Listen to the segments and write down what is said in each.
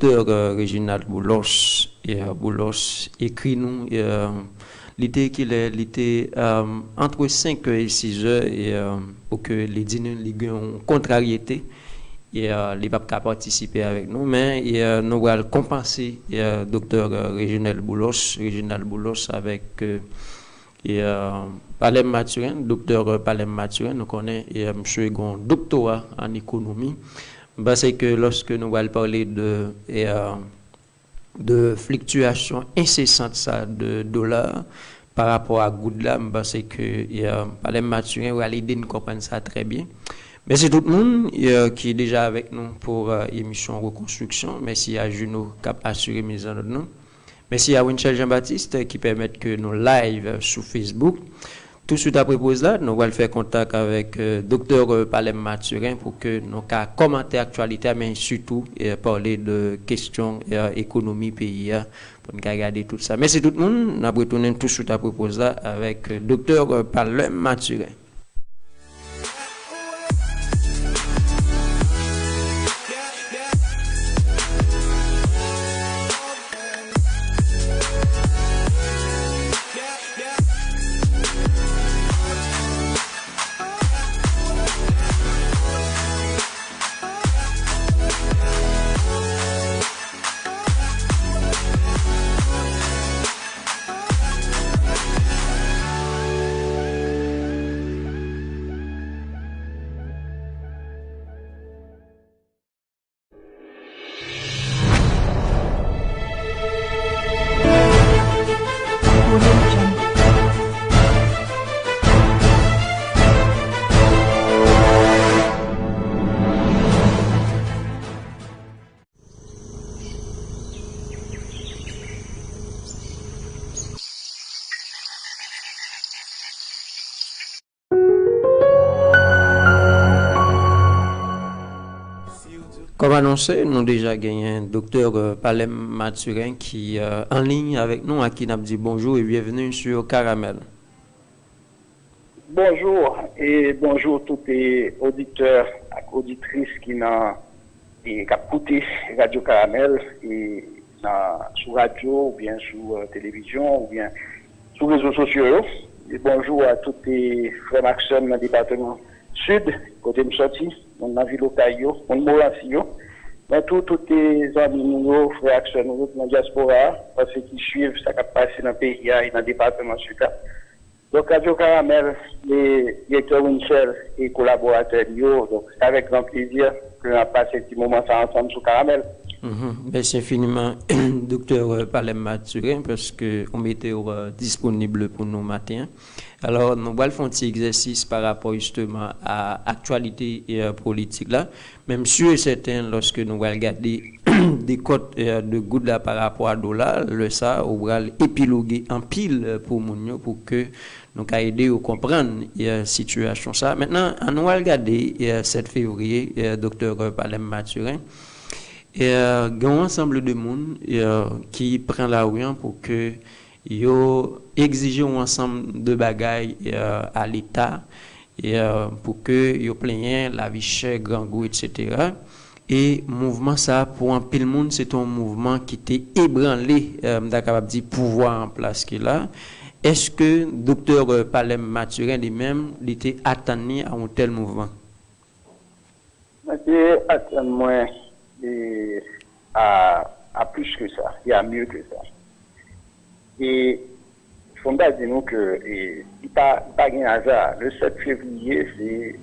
docteur Réginald Boulos, Boulos écrit nous, l'idée qu'il est entre 5 et 6 heures pour que les dîners ont contrariété et les papes qui participer avec nous, mais nous allons compenser docteur Réginald Boulos avec Palem Mathurin, docteur Palem Mathurin, nous connaissons monsieur un doctorat en économie. C'est que lorsque nous allons parler de fluctuations incessantes de dollars par rapport à Goudla, c'est que Palem Mathurin va l'aider nous comprendre ça très bien. Merci tout le monde qui est déjà avec nous pour l'émission Reconstruction. Merci à Juno qui a assuré mes en nous. Merci à Winchell Jean-Baptiste qui permet que nous live sur Facebook. Tout de suite après pause là, nous allons faire contact avec Dr Palem Mathurin pour que nous puissions commenter l'actualité, mais surtout parler de questions économie pays pour nous regarder tout ça. Merci tout le monde. Nous allons retourner tout de suite après pause là avec Dr Palem Mathurin. Comme annoncé, nous avons déjà gagné un docteur Palem Mathurin qui est en ligne avec nous, à qui nous dit bonjour et bienvenue sur Caramel. Bonjour et bonjour tous les auditeurs et auditrices qui ont écouté Radio Caramel et sur radio ou bien sur télévision ou bien sur les réseaux sociaux. Et bonjour à tous les frères Maxime dans le département sud, côté de sortie, dans la ville d'Otaïo, dans le Moransio, dans tous les amis nouveaux, frères Maxime, dans la diaspora, parce qu'ils suivent ce qui a passé dans le pays et dans le département sud. Donc, Radio Caramel, les directeurs Winchell et collaborateurs, donc c'est avec grand plaisir que nous avons passé un petit moment ensemble sur Caramel. Merci infiniment, docteur Palem Mathurin, parce que on était disponible pour nous matin. Alors, nous allons faire un petit exercice par rapport justement à l'actualité politique là. Même sûr et certain, lorsque nous allons regarder des cotes de gouttes là par rapport à dollar, le ça, on va épiloguer en pile pour nous, pour que nous puissions aider à comprendre la situation ça. Maintenant, on va regarder 7 février, docteur Palem Mathurin. Il y a un ensemble de monde qui prend la rue pour que yo exiger un ensemble de bagailles à l'État pour que yo plaignent la vie chère, grand goût, etc. Et mouvement ça pour un pile monde c'est un mouvement qui était ébranlé capable dire pouvoir en place qui là. Est-ce que docteur Palem Mathurin lui-même était attendu à un tel mouvement? Moi à plus que ça, il y a mieux que ça. Et il faut dire nous que il n'y a pas de hasard. Le 7 février, c'est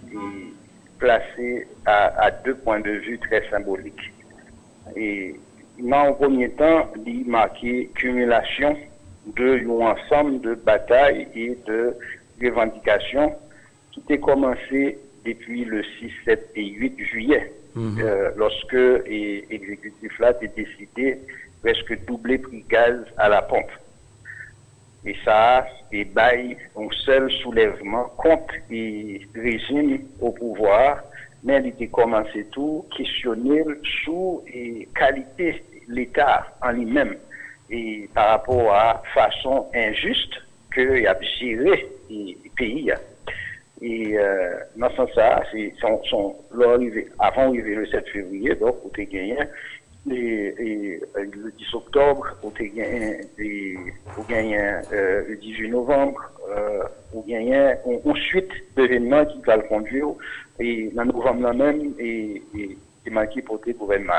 placé à 2 points de vue très symboliques. Et dans le premier temps, il marquait cumulation de l'ensemble de batailles et de revendications qui étaient commencées depuis le 6, 7 et 8 juillet. Lorsque l'exécutif là a décidé presque doubler prix gaz à la pompe. Et ça, c'est un seul soulèvement contre le régime au pouvoir, mais il était commencé tout questionner sous qualité de l'État en lui-même et par rapport à façon injuste qu'il a géré le pays. Et dans ce sens, c'est avant d'arriver le 7 février, donc, pour te gagner, le 10 octobre, ou le 18 novembre, ou gagné une suite d'événements qui va le conduire, et en novembre même, et manqué pour le gouvernement.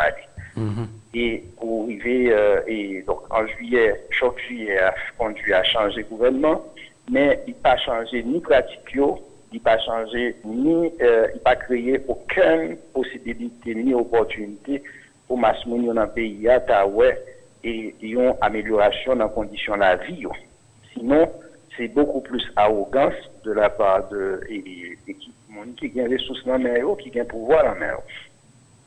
Et pour arriver, et donc en juillet, chaque juillet a conduit à changer le gouvernement, mais il n'a pas changé ni pratique, il n'a pas changé ni, il n'a pas créé aucune possibilité ni opportunité pour masse dans le pays et une amélioration dans les conditions de la vie. Sinon, c'est beaucoup plus arrogance de la part de l'équipe qui a des ressources dans la mer, qui a un pouvoir dans la mer.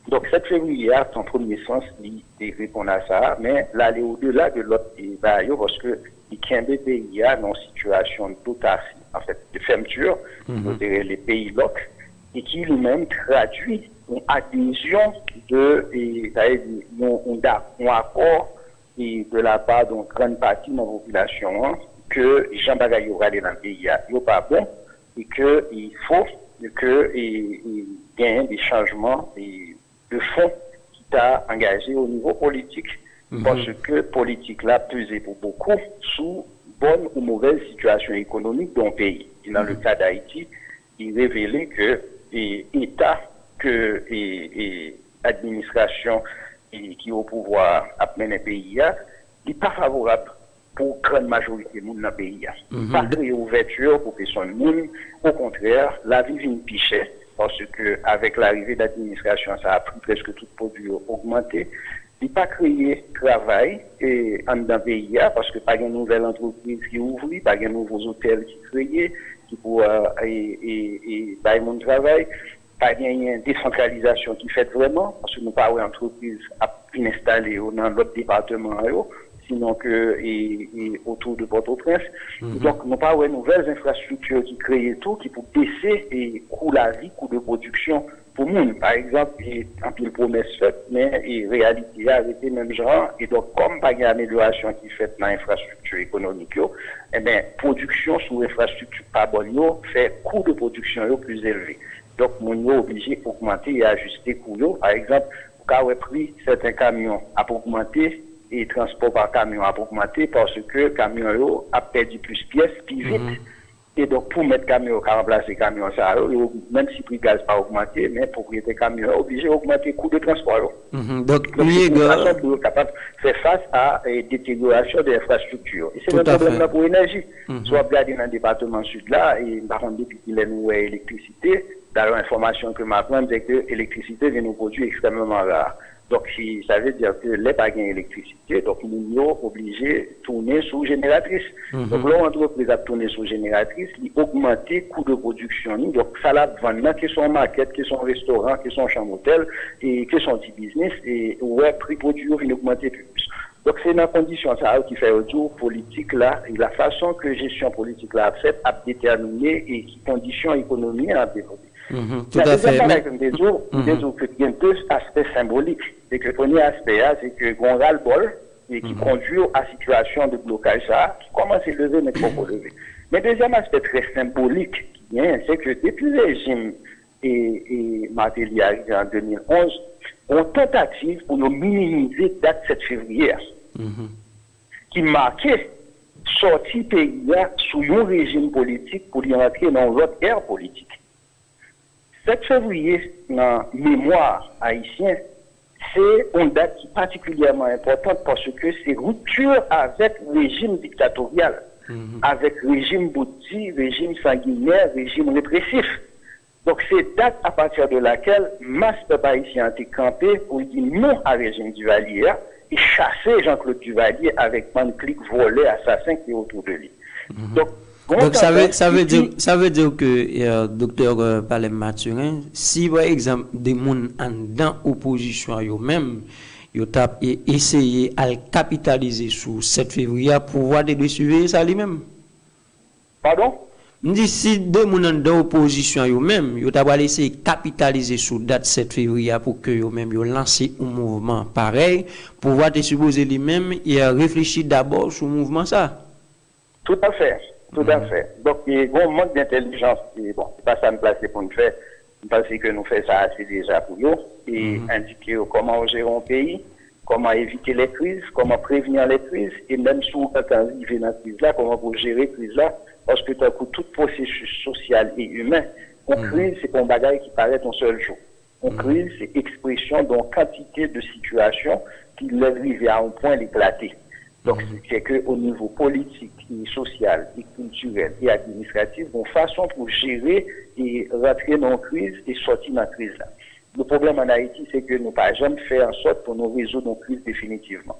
Donc, 7 février, en premier sens, il répond à ça, mais là, aller au-delà de l'autre pays, parce que il y a des pays dans une situation d'autarcie, en fait, de fermeture, les pays locs, et qui lui-même traduit une adhésion un accord de la part d'une grande partie de la population que Jean Bagay aura dans le pays, il n'est pas bon, et qu'il faut qu'il y ait des changements de fond qui t'a engagé au niveau politique, parce que politique là pesé pour beaucoup sous bonne ou mauvaise situation économique d'un pays. Et dans le cas d'Haïti, il révélait que l'État, que l'administration qui est au pouvoir à mener le pays, n'est pas favorable pour la grande majorité de monde dans le pays. Pas de réouverture pour personne monde. Au contraire, la vie vient picher parce que avec l'arrivée de l'administration, ça a pris presque tout produit augmenté. Il n'a pas créé travail dans le pays parce que pas de nouvelles entreprises qui ouvrent, pas de nouveaux hôtels qui créent, qui pour et mon travail. Pas de décentralisation qui fait vraiment, parce que nous pas d'entreprise à installer dans l'autre département, sinon que autour de Port-au-Prince. Donc, nous pas de nouvelles infrastructures qui créent tout, qui pour baisser et coût la vie, coût de production pour nous. Par exemple, un peu de promesse faite, mais réalité a arrêté même genre. Et donc, comme pas d'amélioration qui fait dans l'infrastructure économique, eh bien, production sous infrastructure pas bonne, fait coût de production plus élevé. Donc, nous sommes obligés d'augmenter et ajuster les coûts. Par exemple, quand on a pris certains camions à augmenter et le transport par camion a augmenté parce que le camion a perdu plus de pièces, plus vite. Et donc, pour mettre camion, pour remplacer camion, ça, même si le prix gaz n'a pas augmenté, mais pour propriétaire camion est obligé d'augmenter le coût de transport. Donc, c'est une façon pour capable de faire face à la détérioration de l'infrastructure. Et c'est un problème là pour l'énergie. Soit regarder dans le département sud là, et par exemple, depuis qu'il y a une électricité, dans l'information que m'apprend, c'est que l'électricité vient nous produire extrêmement rare. Donc, ça veut dire que les pas d'électricité, donc nous sommes obligés de tourner sous génératrice. Donc, l'entreprise a tourné sous génératrice, il augmente le coût de production. Donc, ça l'a vendu, qui sont market, qui sont restaurants, qui sont chambres d'hôtel, et qui sont petits business, et ouais, prix produit vient augmenter plus. Donc, c'est dans condition ça qui fait autour politique là, et la façon que gestion politique là a fait, a déterminé et qui conditions économiques a développé. Tout à fait. Il y a deux aspects symboliques. C'est que le premier aspect, c'est que on a le bol et qui conduit à la situation de blocage qui commence à lever, mais qu'il faut lever. Mais le deuxième aspect très symbolique, c'est que depuis le régime et Martelly arrivé en 2011, on tentative pour nous minimiser la date 7 février, qui marquait sortir pays sous un régime politique pour y entrer dans l'autre ère politique. 7 février, dans la mémoire haïtienne, c'est une date qui est particulièrement importante parce que c'est rupture avec le régime dictatorial, avec le régime bouddhi, régime sanguinaire, régime répressif. Donc, c'est date à partir de laquelle masse de haïtiens ont été campés pour dire non au régime Duvalier et chasser Jean-Claude Duvalier avec un clic volé assassin qui est autour de lui. Donc ça veut dire que docteur Palem Mathurin, si par exemple des gens dans l'opposition eux-mêmes, ils ont essayé à capitaliser sur 7 février pour pouvoir suivre ça lui-même. Pardon? Si des gens dans l'opposition eux-mêmes, ils ont essayé de capitaliser sur la date 7 février pour que eux-mêmes lancent un mouvement pareil, pour pouvoir supposer lui-même et réfléchir d'abord sur le mouvement ça. Tout à fait. Tout à fait. Donc, il y a un manque d'intelligence. Bon, c'est pas ça me placer pour nous faire. Je pense que nous faisons ça assez déjà pour nous. Et indiquer comment on gère un pays. comment éviter les crises, comment prévenir les crises, et même si on arrive dans la crise là, comment pour gérer la crise là, parce que tout processus social et humain, une crise, c'est pas un bagage qui paraît un seul jour. Une crise, c'est expression d'une quantité de situations qui arrivent à un point d'éclater. Donc, c'est qu'au niveau politique, et social, et culturel, et administratif, une façon pour gérer et rentrer dans la crise et sortir de la crise là. Le problème en Haïti, c'est que nous n'avons pas jamais fait en sorte pour nous résoudre nos crises définitivement.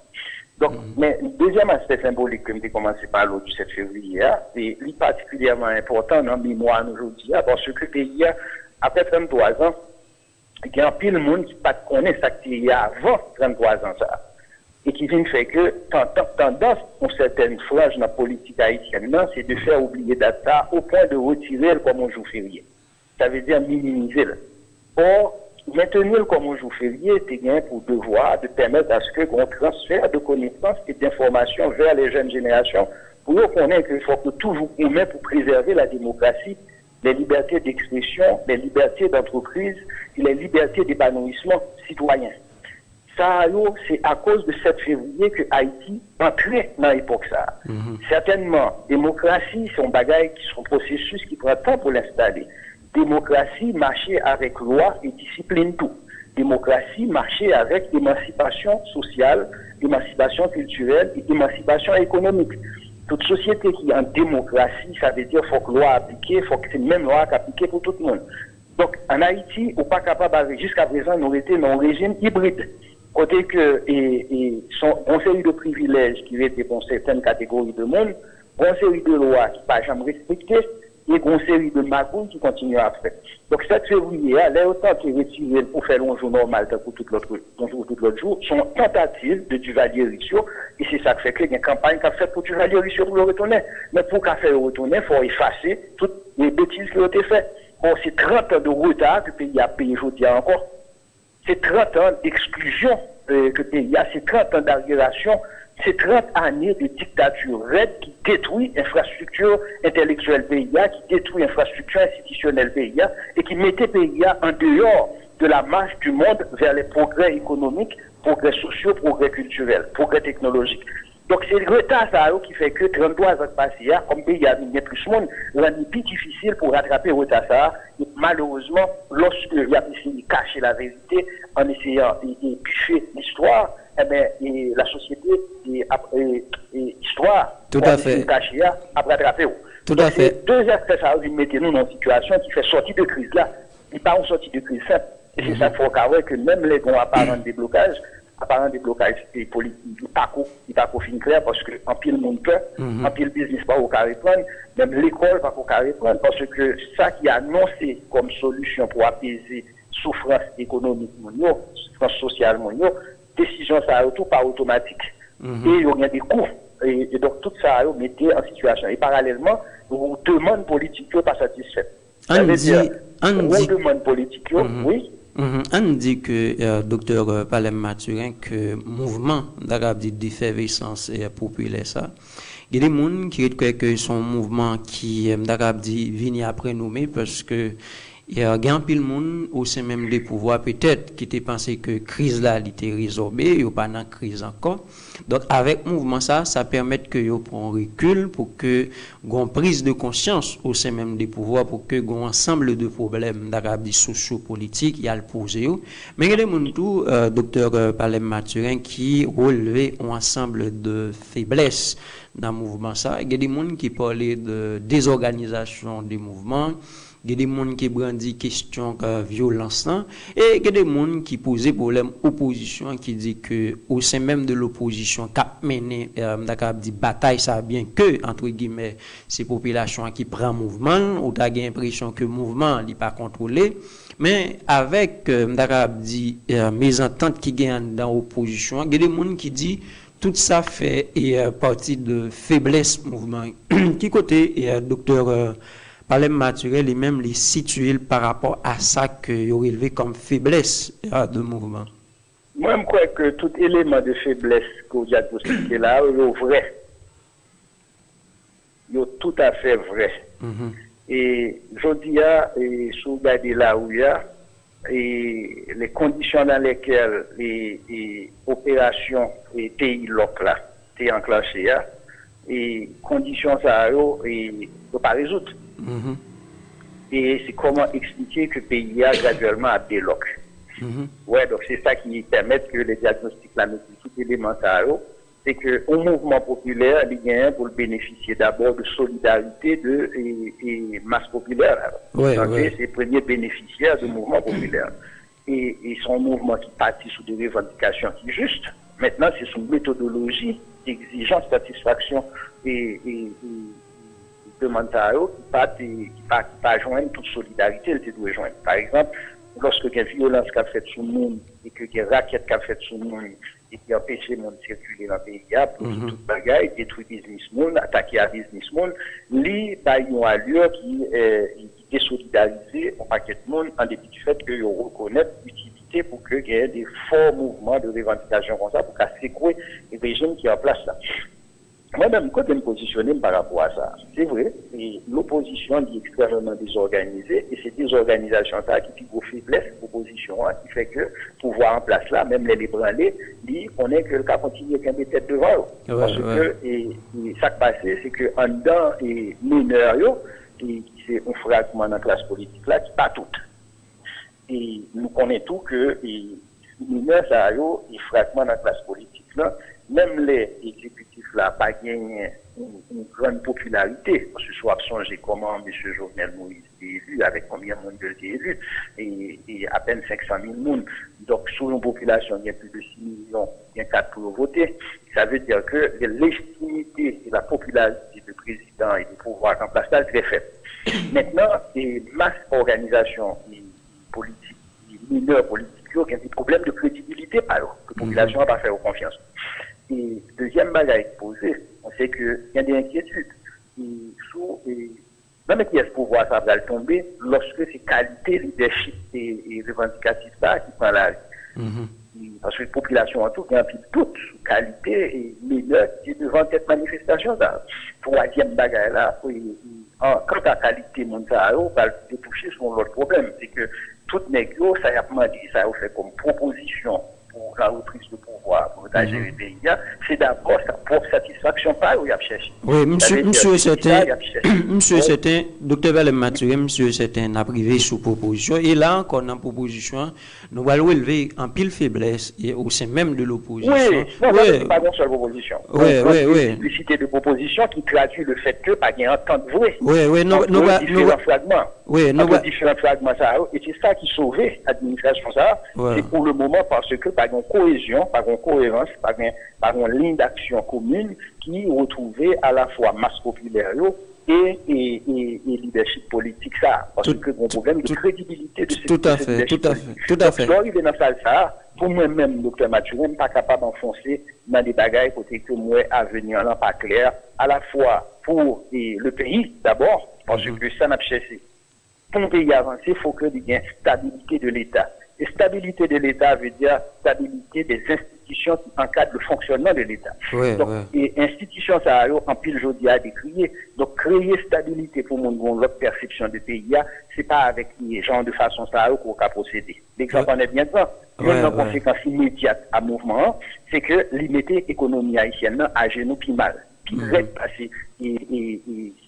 Donc, mais le deuxième aspect symbolique que j'ai commencé par l'autre du 7 février, c'est particulièrement important dans le mémoire aujourd'hui, parce que le pays, après 33 ans, il y a un pile de monde qui ne connaît pas ce qu'il y a avant 33 ans. Ça. Et qui vient faire que tendance pour certaines franges dans la politique haïtienne, c'est de faire oublier data au point de retirer le comme un jour férié. Ça veut dire minimiser. Or, maintenir comme un jour férié, c'est bien pour devoir de permettre à ce qu'on transfère de connaissances et d'informations vers les jeunes générations pour reconnaître qu'il faut que toujours on met pour préserver la démocratie, les libertés d'expression, les libertés d'entreprise et les libertés d'épanouissement citoyen. Ça, c'est à cause de 7 février que Haïti entrait dans l'époque ça. Certainement, démocratie, c'est un bagage qui sont processus qui prend temps pour l'installer. Démocratie, marcher avec loi et discipline tout. Démocratie, marcher avec émancipation sociale, émancipation culturelle et émancipation économique. Toute société qui est en démocratie, ça veut dire qu'il faut que la loi appliquée, il faut que c'est la même loi appliquée pour tout le monde. Donc, en Haïti, on n'est pas capable, jusqu'à présent, nous étions dans un régime hybride. Côté que, une série de privilèges qui étaient pour certaines catégories de monde, une série de lois qui ne sont pas jamais respectées, et une série de magouilles qui continuent après. Donc, 7 février, là, autant qui est retiré pour faire un jour normal pour tout l'autre jour, sont tentatives de Duvalier Richaud, et c'est ça qui fait qu'il y a une campagne qui a fait pour Duvalier Richaud pour le retourner. Mais pour qu'à faire le retourner, il faut effacer toutes les bêtises qui ont été faites. Bon, c'est 30 ans de retard que le pays a payé aujourd'hui encore. C'est 30 ans d'exclusion que le pays a, c'est 30 ans d'arriération, c'est 30 années de dictature raide qui détruit l'infrastructure intellectuelle pays, qui détruit l'infrastructure institutionnelle pays et qui mettait pays en dehors de la marche du monde vers les progrès économiques, progrès sociaux, progrès culturels, progrès technologiques. Donc c'est le retard ça, qui fait que 33 ans passés, comme pays a mis plus de monde, c'est plus difficile pour rattraper le retard ça. Et malheureusement, lorsqu'il y a essayé de cacher la vérité en essayant de bûcher l'histoire, eh bien, la société et l'histoire, tout à fait, cacher à rattraper. Tout à fait. Deux aspects ça, ils mettent nous dans une situation qui fait sortir de crise là. Il pas une sortie de crise simple. Et c'est ça qu'il faut savoir que même les grands apparents déblocage politique, il pas fin clair parce que en pile monde peur, en pile business pas au carré prendre, même l'école pas au carré prendre parce que ça qui est annoncé comme solution pour apaiser souffrance économique mondiale, souffrance sociale mondiale, décision ça tout pas automatique. Et il y a des coûts et donc tout ça mettait en situation et parallèlement vos demandes politiques pas satisfaites. On dit demande politique oui. On dit que docteur Palem Mathurin que mouvement d'arabe d'effervescence populaire ça il y a des gens qui croient que son mouvement qui d'arabe dit vient après nous mais parce que il y a un pile monde au sein même des pouvoirs peut-être qui était pensé que crise là était résorbée ou pas dans crise encore. Donc avec mouvement ça permet que yo prend recul pour que gon prise de conscience au sein même des pouvoirs pour que gon ensemble de problèmes d'arabe socio-politique y a le poser. Mais il y a des monde tout docteur Palem Mathurin qui relevé un ensemble de faiblesses dans mouvement ça. Il y a des monde qui parlaient de désorganisation des mouvements. Il y a des gens qui brandissent question de violence et il y a des gens qui posent problème opposition qui dit que au sein même de l'opposition cap mené dit bataille ça bien que entre guillemets ces populations qui prend mouvement ou t'as l'impression que mouvement n'est pas contrôlé mais avec dit mésentente qui gagne dans l'opposition il y a des gens qui dit tout ça fait partie de faiblesse mouvement qui côté docteur Palem Mathurin lui-même les situer par rapport à ça que il relevé comme faiblesse de mouvement. Moi, je crois que tout élément de faiblesse que vous diagnostiqué là, est vrai. Il est tout à fait vrai. Et je dis, si vous regardez là où il y a, et les conditions dans lesquelles les opérations et pays locaux là étaient enclenchées, et conditions ça et ne pas résoudre. Et c'est comment expliquer que le pays a graduellement à déloc. Ouais, donc c'est ça qui permet que les diagnostics la mettent tout élément ça c'est que un mouvement populaire il gagne pour bénéficier d'abord de solidarité et masse populaire. Ouais, c'est le premier bénéficiaire du mouvement populaire. Et son mouvement qui partit sous des revendications qui sont justes. Maintenant, c'est son méthodologie d'exigence, satisfaction et demande qui pas joindre toute solidarité, elle doit joindre. Par exemple, lorsque il y a violence qui a fait sur le monde et que il y a raquette qui a fait sur le monde et qui a empêché le monde de circuler dans le pays, pour toute bagaille, détruire business monde, attaquer à business monde, les baillons à l'heure qui désolidarisé un paquet de monde en dépit du fait qu'ils reconnaissent l'utilité pour qu'il y ait des forts mouvements de revendication comme ça pour secouer le régime qui est en place là. Moi-même, quand je me positionne par rapport à ça, c'est vrai, l'opposition est extrêmement désorganisée, et c'est des organisations qui ont faiblesse l'opposition, qui fait que pouvoir en place là, même les ébranlés, on est que le cas continue avec des têtes devant eux. Parce que, et ça qui passe, c'est que en dedans, et mineurs, c'est un fragment dans la classe politique là, qui pas tout. Et nous connaissons tout que, les mineurs, ça a un fragment dans la classe politique là, même les exécutifs là pas gagné une grande popularité, parce que soit songer comment M. Jovenel Moïse est élu, avec combien de monde il est élu, et à peine 500 000 personnes. Donc, sur une population, il y a plus de 6 millions, il y a 4 pour voter. Ça veut dire que la légitimité et la popularité du président et du pouvoir en place là, est très faible. Maintenant, les masses organisations politiques, les mineurs politiques, il y a des problèmes de crédibilité, alors, que la population n'a pas fait confiance. Et deuxième bagaille posée, c'est qu'il y a des inquiétudes. Même qui est ce pouvoir, ça va tomber lorsque c'est qualité, leadership et revendicatif ça qui prend la vie. Parce que la population en tout, il y a un peu de doute sur qualité et meilleur qui est devant cette manifestation là. Troisième bagaille là, quant à la qualité mondiale, on va déboucher sur l'autre problème. C'est que tout négro, ça a demandé, ça a fait comme proposition pour la reprise de pouvoir, pour la gérer le pays, c'est d'abord sa propre satisfaction, pas où il y a cherché. Oui, monsieur certain, docteur Valem Maturé, monsieur certain, a privé sous proposition, et là encore dans proposition, nous allons relever en pile faiblesse, et au sein même de l'opposition. Oui, non, c'est pas une seule proposition. Oui. Une multiplicité de propositions qui traduit le fait que, pas qu'il y a un temps de vrai. Oui, différents fragments. Oui, différents fragments, ça, et c'est ça qui sauvait l'administration, ça, c'est pour le moment parce que, pas une cohésion, pas une cohérence, pas une ligne d'action commune qui retrouvait à la fois masse populaire et leadership politique, ça, parce que mon problème de crédibilité de tout à fait. Donc, arrivé dans ça, pour moi-même, docteur Mathieu, je ne suis pas capable d'enfoncer dans des bagailles côté que moi, à venir là, pas clair, à la fois pour le pays, d'abord, parce que ça n'a pas cherché. Pour un pays avancé, il faut qu'il y ait une stabilité de l'État. Et stabilité de l'État veut dire stabilité des institutions qui encadrent le fonctionnement de l'État. Et institutions, ça a en pile aujourd'hui à décrier. Donc, créer stabilité pour mon l'autre perception de pays, c'est pas avec les gens de façon ça qu'on va procéder. L'exemple en est bien devant. Une conséquence immédiate à mouvement, c'est que limiter l'économie haïtienne à genoux puis mal. Puis passer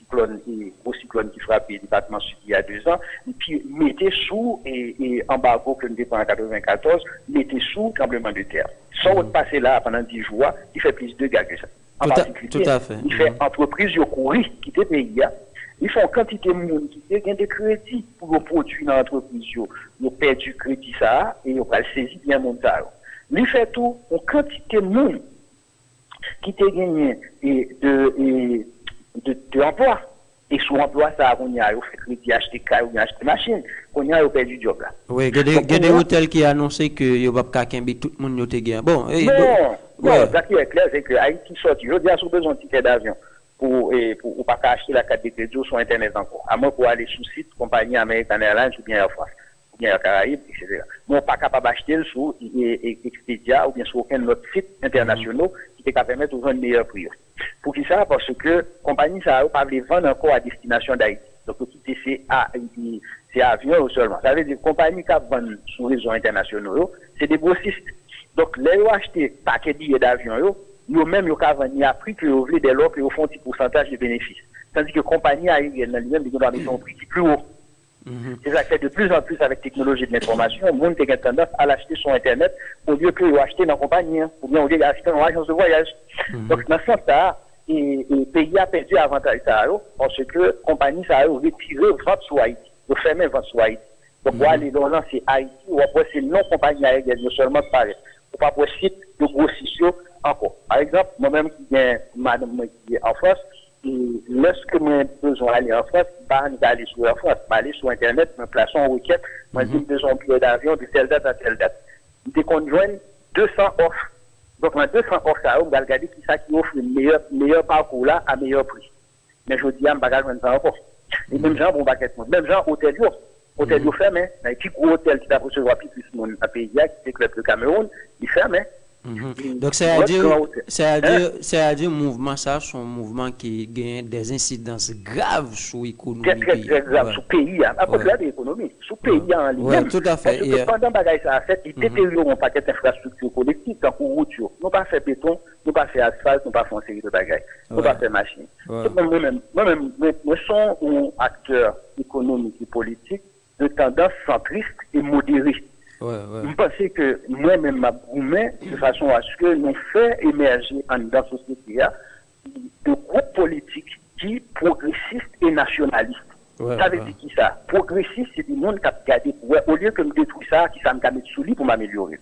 gros cyclone qui frappe le département sud il y a 2 ans, et puis mettez sous et embargo que nous avons en 94, mettez sous tremblement de terre. Sans passer là pendant 10 jours, il fait plus de dégâts que ça. En particulier, tout à fait. Il fait entreprise, il courir, quitter le pays. Il fait une quantité de monde qui gagne des crédits pour le produit dans l'entreprise. Ils perdent du crédit ça et ils va le saisir bien mondial. Il fait tout, une quantité de monde qui t'a gagné de emploi. Et sous emploi, ça, on y a fait crédit, acheter caille, on a acheté machine, on y a perdu du job là. Oui, il y a des hôtels qui annoncé que il n'y a pas tout le monde qui a gagné. Bon, ça qui est clair, c'est que Haïti sort, je dis à son besoin de ticket d'avion pour pas acheter la carte de crédit sur Internet encore. À moins pour aller sur site, compagnie American Airlines ou bien Air France, ou bien Air Caraïbes, etc. Mais on n'est pas capable d'acheter sur Expedia ou bien sur aucun autre site international qui peut permettre de vendre meilleur prix. Pour qui ça? Parce que compagnie ça n'a pas les vendre encore à destination d'Haïti. Donc, c'est c'est avion seulement. Ça veut dire que les compagnies qui vendent sur les réseaux internationaux, c'est des grossistes. Donc, les gens acheter paquet de billets d'avion, nous-mêmes, nous avons vendu à prix que vous voulez dès lors que vous font un petit pourcentage de bénéfices. Tandis que les compagnies aériennes, elles-mêmes, ils doivent mettre un prix qui est plus haut. C'est ça fait de plus en plus avec la technologie de l'information. Le monde a tendance à l'acheter sur Internet au lieu que l'acheter dans la compagnie, ou bien au lieu d'acheter dans l'agence de voyage. Donc, dans ce sens-là, le pays a perdu avantage ça, parce que la compagnie, ça a retiré vente sur Haïti, de fermer vente sur Haïti. Donc, pour aller dans c'est Haïti, ou après, c'est non compagnie aérienne, non seulement pareil. Ou pas pour site de gros sociaux encore. Par exemple, moi-même qui est madame qui est en France, lorsque j'ai besoin d'aller en France, je vais aller sur la France, je vais aller sur Internet, je me place en requête, je dis besoin d'un billet d'avion de telle date à telle date. Je conjoigne 200 offres. Donc, dans 200 offres, on va regarder qui ça qui offre le meilleur parcours là à meilleur prix. Mais je dis, je ne vais pas joindre ça encore. Et même genre, bon, même genre, hôtel, hôtel, fermé. Il y a un petit gros hôtel qui t'a recevoir plus de monde à pays, qui est le Cameroun, il ferme. Donc, c'est-à-dire, mouvement, ça, c'est un mouvement qui gagne des incidences graves sur l'économie. Très grave, sur le pays. Après, là, l'économie, sur le pays en lui-même. Tout à fait. Parce que pendant que ça a fait, il détériore un paquet d'infrastructures collectives, tant qu'on route, nous pas fait béton, nous pas fait asphalte, nous pas fait une série de bagages, nous pas fait machine. Moi-même, je suis un acteur économique et politique de tendance centriste et modérée. Je pense que moi-même, ma gourmet, de façon à ce que nous fassions émerger dans la société de groupes politiques qui progressistes et nationalistes. Ça veut dire qui ça? Progressiste, c'est du monde qui a regardé, au lieu que me détruire ça, qui ça me mettre sous lit pour m'améliorer.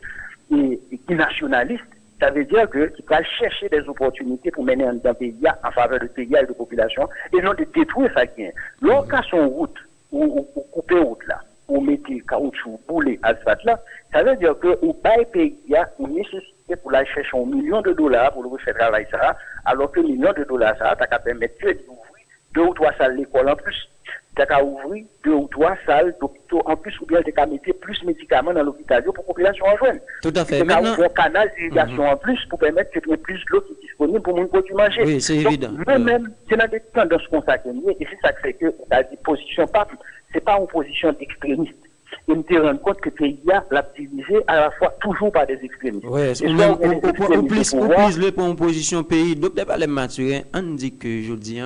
Et qui nationaliste, ça veut dire que qui va chercher des opportunités pour mener un pays en faveur de pays et de population, et non de détruire ça qui est. Lorsqu'à son route, ou couper route là, ou mettre caoutchouc, bouler, asphalte là, ça veut dire que au bail pays, il y a une nécessité pour aller chercher $1 million pour le faire travailler ça, alors que $1 million, ça, t'as qu'à permettre d'ouvrir 2 ou 3 salles d'école en plus. T'as qu'à ouvrir 2 ou 3 salles d'hôpitaux en plus, ou bien t'as qu'à mettre plus de médicaments dans l'hôpital pour la population en joindre. Tout à fait. T'as qu'à ouvrir un canal d'irrigation en plus pour permettre que tu aies plus d'eau qui est disponible pour le monde manger. Oui, c'est évident. Moi-même, c'est dans des tendances qu'on s'accorde, et c'est ça qui fait que la position pas, c'est pas une position d'extrémiste. Et me rendre compte que le pays a l'a divisé à la fois toujours par des extrémistes. Oui, ou plus le pour une position pays. Docteur Palem Mathurin, on dit que je dis,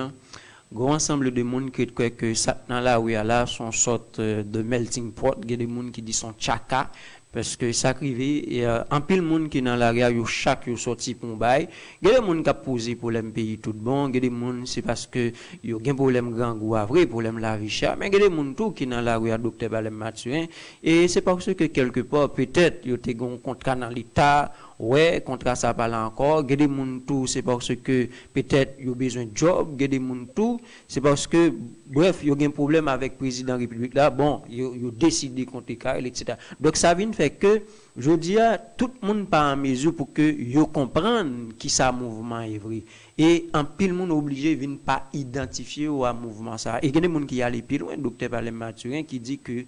grand ensemble de monde qui croit que ça dans la rue là sont sorte de melting pot, il y a des monde qui disent son chaka parce que ça arrivé et en pile monde qui dans la rue yo chaque yo sorti pour bail, il y a des monde qui a posé problème pays tout bon, il y a des monde c'est parce que yo gen problème grand gou vrai problème la richesse, mais il y a des monde tout qui dans la rue à docteur Palem Mathurin et c'est parce que quelque part peut-être yo te gon contrat dans l'état. Ouais, contrat ça pas là encore. Il y a des gens tout, c'est parce que peut-être ils ont besoin de job. Il y a des gens tout, c'est parce que, bref, il y a un problème avec le président de la République là. Bon, ils ont décidé contre Kyle, etc. Donc ça vient faire que, je dis, tout le monde pas en mesure pour que ils comprennent qui ça mouvement est vrai. Et en pile monde obligé de pas identifier au mouvement ça. Et il y a des gens qui allent plus loin, docteur Palem Mathurin, qui dit que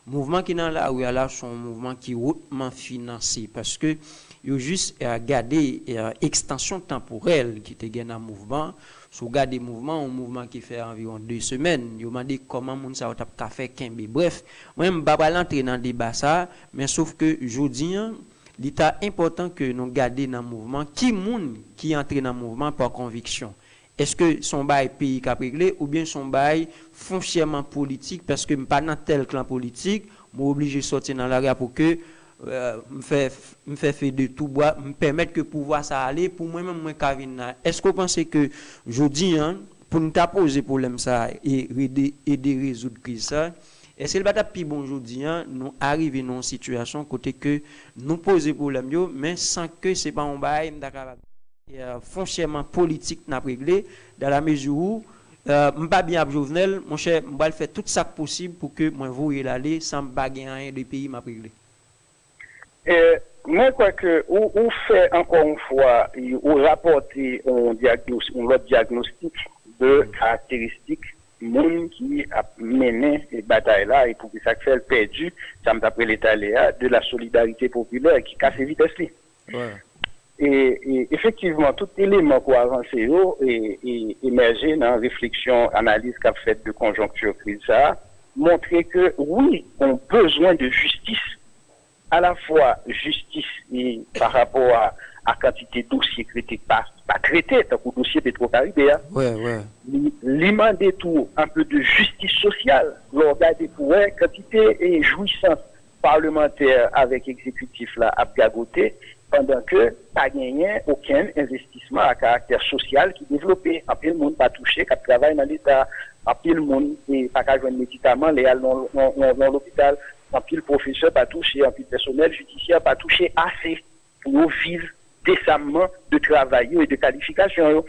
mouvement qui dans la rue là sont un mouvement qui est hautement financé parce que il juste regarder extension temporelle qui était gain en mouvement. Si vous regardez un mouvement qui fait environ 2 semaines, vous demandez comment moun ça t'a fait kembe. Bref, moi je ne vais pas rentrer dans le débat ça, mais sauf que je dis il est important que nous gardions dans le mouvement qui moun qui entre dans le mouvement par conviction. Est-ce que son bail pays qu'a réglé ou bien son bail foncièrement politique parce que pas dans tel clan politique, moi obligé de sortir dans la rue pour que me fait de tout bois, me permettre que pouvoir ça aller pour moi-même moi Kavin. Est-ce que vous pensez que je dis pour nous poser problème ça et aider résoudre crise ça, est-ce que le bata plus bon aujourd'hui nous arriver dans une situation côté que nous poser problème yo mais sans que c'est pas un bail foncièrement politique n'a réglé dans la mesure où pas bien Jovenel mon cher on va faire tout ça possible pour que moi vous y aller sans baguer rien de pays m'a réglé. Moi, je crois que on fait encore une fois, on rapporte un diagnostic de caractéristiques monde qui a mené les batailles là et pour que ça fait perdu, ça me d'après l'état de la solidarité populaire qui casse vite esprit. Ouais. Et effectivement, tout élément pour avancer et émerger dans la réflexion, analyse qu'a fait de conjoncture crise ça, montrer que oui, on a besoin de justice, à la fois justice et par rapport à quantité de dossiers qui pas traités, tant que dossier Petro-Caribé. Ouais. Demander tout un peu de justice sociale, regarder pour quantité et jouissance parlementaire avec exécutif là à gagoter, pendant que pas gagné aucun investissement à caractère social qui développé. En plus, le monde pas touché, qui travaille dans l'État, en plus, le monde n'est pas qu'à jouer de médicaments, légal dans l'hôpital, en plus, le professeur pas touché, en plus, le personnel judiciaire pas touché assez pour vivre décemment de travail et de qualification.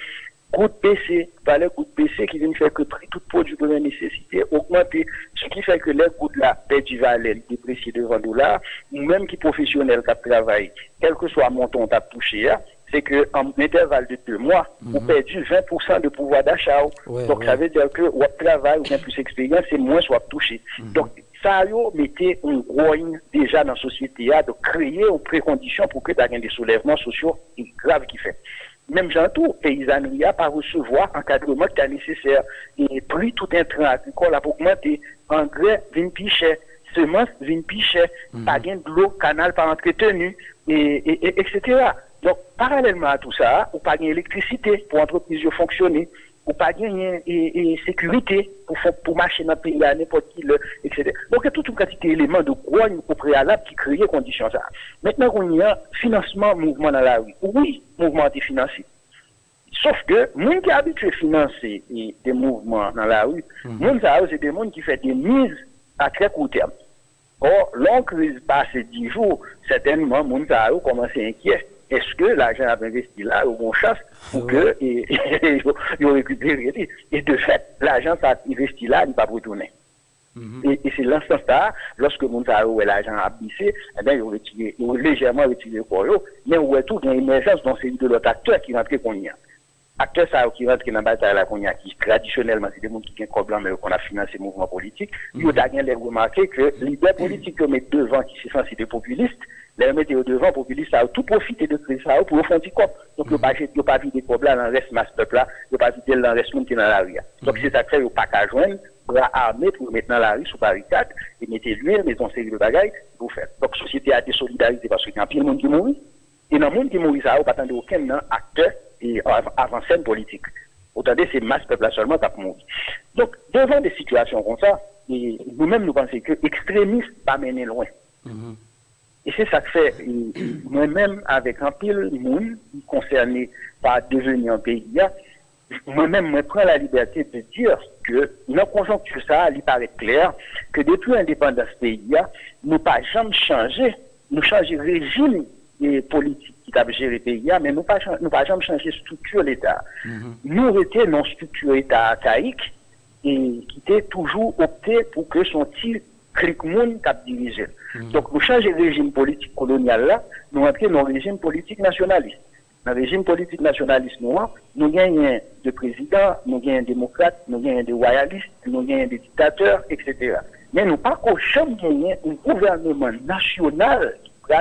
Coup de PC, valeur coup de PC qui vient faire que prix tout produit de nécessité augmenter, ce qui fait que les coûts de la paix du valeur déprécié de $20, ou même qui professionnel qui travaille, quel que soit le montant qu'on a touché, c'est qu'en intervalle de 2 mois, vous perdez 20% de pouvoir d'achat. Donc ça veut dire que votre travail ou bien plus d'expérience, c'est moins soit touché. Donc ça a mettez un gros déjà dans la société de créer une précondition pour que tu aies des soulèvements sociaux graves qui fait. Même j'entends, paysannerie pas recevoir encadrement qui est nécessaire. Et prix tout intrant agricole a augmenté, engrais vient pichet, semences vient pichet, pas gain de l'eau, canal pas entretenu, etc. Donc, parallèlement à tout ça, ou pas gain électricité pour entreprises fonctionner, ou pas gagner sécurité pour marcher dans le pays à n'importe qui, etc. Donc, il y a toute une quantité d'éléments de grogne au préalable qui créent les conditions ça. Maintenant, on y a financement, mouvement dans la rue. Oui, mouvement est financé. Sauf que, les gens qui sont habitués à financer des mouvements dans la rue, c'est des gens qui font des mises à très court terme. Or, l'on crise passe 10 jours, certainement, les gens commencent à s'inquiéter. Est-ce que l'argent a investi là, au bon chasse, pour que ils récupéré? Et de fait, l'argent a investi là, il ne va pas retourner. Et c'est l'instant-là, lorsque l'argent a baissé, eh bien, ils ont légèrement retiré le corps, mais on voit tout, il y a une émergence dans celui de l'autre acteur qui rentre qu'on y a. Acteur ça qui rentre dans la bataille là qu'on y a, qui traditionnellement, c'est des gens qui ont un problème, mais qu'on a financé le mouvement politique. Ils ont remarqué que l'idée politique que met devant, qui sont censés des populistes, les remettre au devant, populistes, ça a tout profité de crise ça pour le fond du cop. Donc, il n'y a pas vu des problèmes dans le reste de ce peuple-là, il n'y a pas vu dans le reste monde qui est dans la rue. Donc, c'est ça que il n'y a pas qu'à joindre, bras armés pour le mettre dans la rue sous barricade, et mettre l'huile, mettre une série de bagailles, pour faire. Donc, la société a désolidarisé parce qu'il y a un pile de monde qui mourit. Et dans le monde qui mourit, ça n'a pas attendu aucun acteur et avant-scène politique. Autant dire, c'est masse peuple-là seulement qui a mouru. Donc, devant des situations comme ça, nous-mêmes, nous pensons que l'extrémisme va mener loin. Et c'est ça que fait, moi-même, avec un pile de monde concerné par devenir un pays, moi-même, je prends la liberté de dire que, dans la conjoncture, ça, il paraît clair que depuis l'indépendance du pays, nous pas jamais changé, nous changer le régime politique qui a géré le pays, mais nous pas jamais changé la structure de l'État. Nous étions dans une structure d'État archaïque et qui était toujours opté pour que son titre clic monde qui a dirigé. Donc, nous changeons le régime politique colonial là, nous entrons dans le régime politique nationaliste. Dans le régime politique nationaliste, nous gagnons des présidents, nous gagnons des démocrates, nous gagnons des royalistes, nous gagnons des dictateurs, etc. Mais nous pas jamais gagné un gouvernement national qui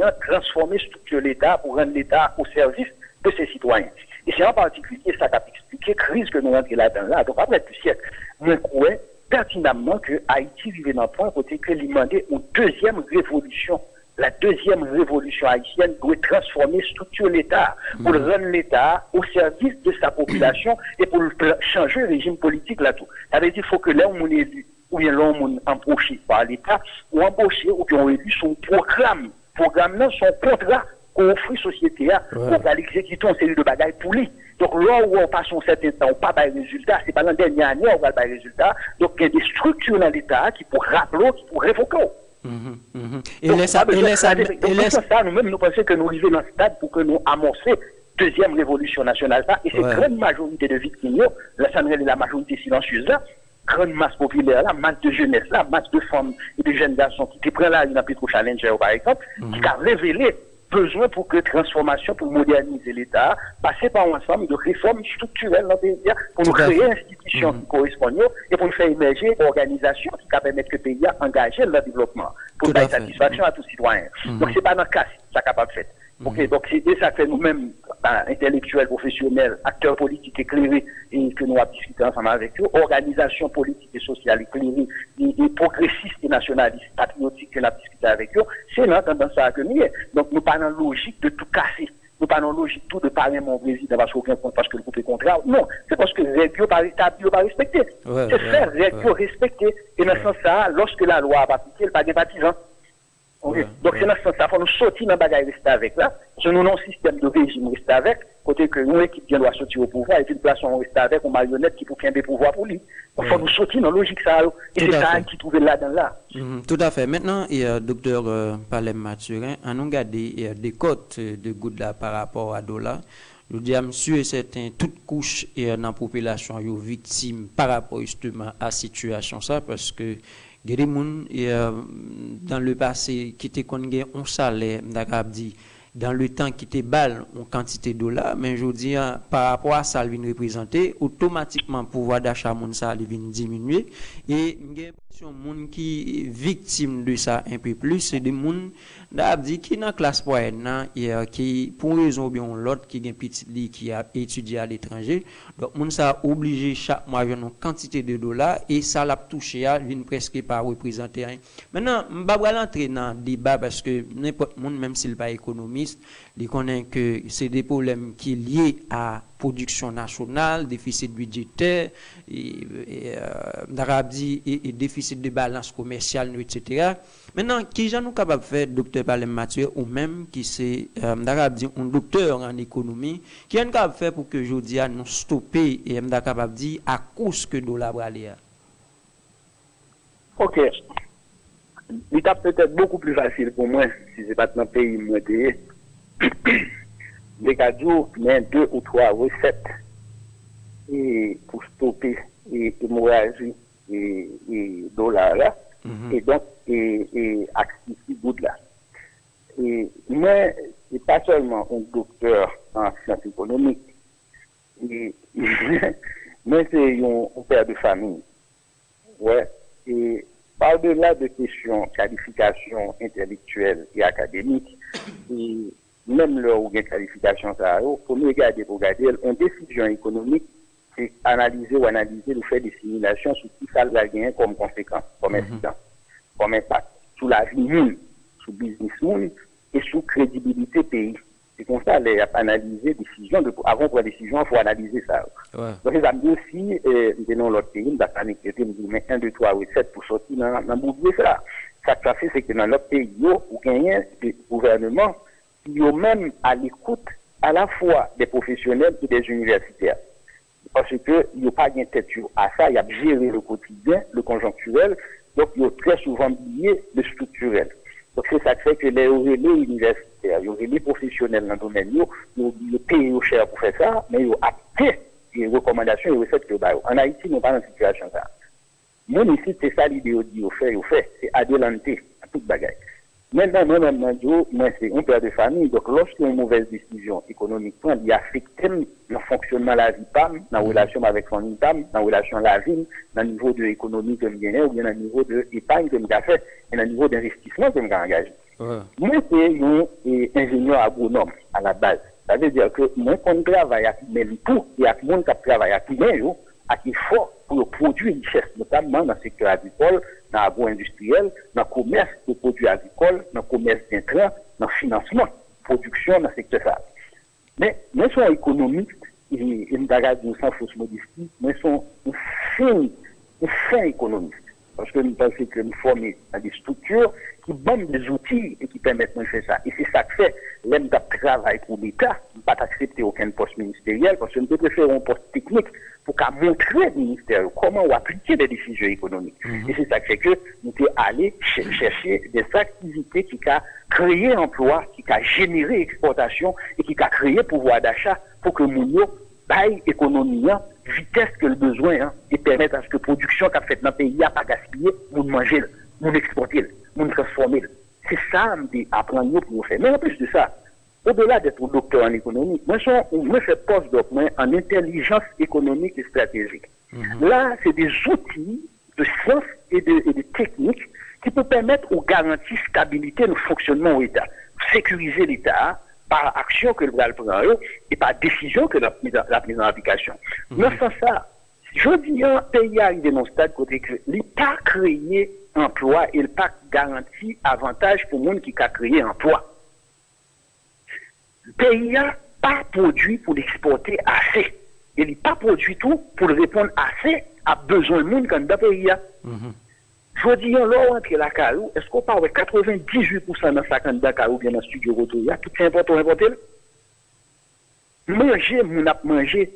va transformer la structure de l'État pour rendre l'État au service de ses citoyens. Et c'est en particulier ça qui a expliqué la crise que nous rentrons là-dedans. Là. Donc, après plus siècle, nous croyons pertinemment que Haïti vivait dans le point côté que lui demandait une deuxième révolution. La deuxième révolution haïtienne doit transformer la structure de l'État pour rendre l'État au service de sa population et pour changer le régime politique là-tout. Ça veut dire qu'il faut que l'homme est élu ou bien l'homme embauché par l'État ou embauché ou bien élu son programme. Programme là, son contrat qu'on offre à la société pour l'exécuter en série de bagailles pour lui. Donc là où on passe un certain temps, on n'a pas de résultat, c'est pas dans la dernière année on va pas de résultat. Donc il y a des structures dans l'État qui pour rappeler, qui pour révoquer. Et ça, nous-mêmes, nous pensons que nous arrivons dans ce stade pour que nous amorcer deuxième révolution nationale. Et c'est grande majorité de victimes, la majorité silencieuse là, grande masse populaire là, masse de jeunesse là, masse de femmes et de jeunes garçons qui prennent là une Petro Challenger par exemple, qui a révélé besoin pour que transformation, pour moderniser l'État, passer par un ensemble de réformes structurelles dans le pays, pour nous créer une institution qui correspond et pour nous faire émerger une organisation qui va permettre que le pays engagé dans le développement, pour donner satisfaction à tous les citoyens. Donc, ce n'est pas dans le cas, ça capable de faire. Ok, donc c'est ça que nous-mêmes, intellectuels, professionnels, acteurs politiques éclairés, et que nous avons discuté ensemble avec eux, organisations politiques et sociales éclairées, et progressistes et nationalistes, patriotiques que nous avons discuté avec eux, c'est là dans ça que nous sommes. Donc nous pas dans la logique de tout casser. Nous pas dans la logique tout de parler mon président parce que le groupe est contraire. Non, c'est parce que les règles pas respecté. C'est faire les règles respecter. Et dans ce sens-là, lorsque la loi a pas appliqué, il n'y a pas de partisans. Okay. Donc c'est dans ce sens-là, il faut nous sortir dans le bagage rester avec là. Si nous avons un système de régime rester avec, côté que nous équipe qui doit sortir au pouvoir, et puis une place on reste avec une marionnette qui peut prendre des pouvoirs pour lui. Il faut nous sortir dans la logique ça. Et c'est ça qui trouve là-dedans là. Tout à fait. Maintenant, docteur Palem Mathurin, on a regardé des cotes de gouttes là par rapport à dollar. Je dis à monsieur et certain, toute couche dans la population est victime par rapport justement à la situation ça, parce que il y a des gens dans le passé qui étaient connus un salaire, dans le temps qui était balle en quantité de dollars, mais je dis par rapport à ça, il vient représenter automatiquement le pouvoir d'achat moun ça vient diminuer et il y a des gens qui victimes de ça un peu plus, c'est des gens qui dans classe moyenne qui pour une raison ou bien l'autre qui gagne petit lit qui a étudié à l'étranger, donc moun ça obligé chaque mois une quantité de dollars et ça l'a touché à vient presque pas représenter rien. Maintenant on va pas entrer dans débat parce que n'importe monde même s'il pas économiste, il connaît que c'est des problèmes qui sont liés à production nationale, déficit budgétaire, et déficit de balance commerciale, etc. Maintenant, qui est nous capable de faire, docteur Palem Mathieu, ou même qui c'est un docteur en économie, qui est capable de faire pour que je dis à nous stopper et capable de dire à cause que dollar aller. Ok. L'étape peut-être beaucoup plus facile pour moi si c'est pas dans le pays moi des cadeaux, mais 2 ou 3 recettes et pour stopper l'hémorragie et dollars là, et donc et activité bout là. Et moi, c'est pas seulement un docteur en sciences économiques, mais c'est un père de famille. Ouais. Et par-delà de questions qualification intellectuelle et académique, et même là où il y a une qualification, il faut nous regarder pour regarder une décision économique, c'est analyser ou analyser le fait des simulations sur qui ça va gagner comme conséquence, comme incident, comme impact, sur la vie humaine, sur le business monde et sur la crédibilité pays. C'est comme ça, les analyser décision, avant de prendre décision, il faut analyser ça. Ouais. Donc, ça me dit aussi, dans l'autre pays, on va inquiéter, on met 1, 2, 3 recettes pour sortir dans le ça. Ça que ça fait, c'est que dans l'autre pays, il y a des gouvernements qui sont même à l'écoute à la fois des professionnels et des universitaires. Parce que il n'y a pas de tête à ça, il y a géré le quotidien, le conjoncturel, donc il y a très souvent oublié le structurel. Donc c'est ça qui fait que les universitaires, les professionnels dans le domaine, ils payent cher pour faire ça, mais ils ont acté les recommandations et les recettes que en Haïti, nous pas dans une situation ça. Nous ici, c'est ça l'idée au fait, c'est adelanter à toute bagaille. Maintenant, moi, c'est un père de famille, donc lorsqu'il y a une mauvaise décision économique, il affecte le fonctionnement de la vie PAM, dans la relation avec son PAM, dans la relation de la vie, dans le niveau de l'économie que je gagne, ou bien dans le niveau de l'épargne que je fait, et dans le niveau d'investissement que je engagé. Moi, c'est un ingénieur agronome à la base. Ça veut dire que moi, quand je travaille avec même tout, et avec le monde qui travaille avec tout, avec effort pour produire richesse, notamment dans le secteur agricole, dans l'agro-industriel, dans le commerce de produits agricoles, dans le commerce d'intrants, dans le financement, production dans le secteur ça. Mais nous sommes économistes, et nous avons sans fausse modestie, nous sommes fin économistes. Parce que nous pensons que nous formons des structures qui donnent des outils et qui permettent de faire ça. Et c'est ça que fait, l'aime de travail pour l'État, ne pas accepter aucun poste ministériel, parce que nous préférons un poste technique pour montrer au ministère comment on appliquer des décisions économiques. Et c'est ça qui fait que nous sommes allés chercher des activités qui ont créé emploi, qui ont généré exportation et qui ont créé pouvoir d'achat pour que nous baille économie, vitesse que le besoin, et permettre à ce que la production qu'a faite dans le pays n'a pas gaspillé, nous manger, nous exporter, nous transformer. C'est ça, nous apprendre pour nous faire. Mais en plus de ça, au-delà d'être docteur en économie, moi, je fais post-doc en intelligence économique et stratégique. Là, c'est des outils de sciences et de techniques qui peuvent permettre aux garanties stabilité de fonctionnement au État. Sécuriser l'État, par action que le prend et par décision que la mise en application. Dans ce sens-là, je dis un pays arrivé dans le stade côté que l'État créé emploi et le pas garanti avantage pour le monde qui a créé emploi. Le pays n'a pas produit pour l'exporter assez. Il n'a pas produit tout pour le répondre assez à besoin de monde quand dans le pays. Je dis, là, entre la carou, est-ce qu'on parle de 98% dans sa candidat carou bien dans le studio retour, il y a tout est important, manger, mon a mangé,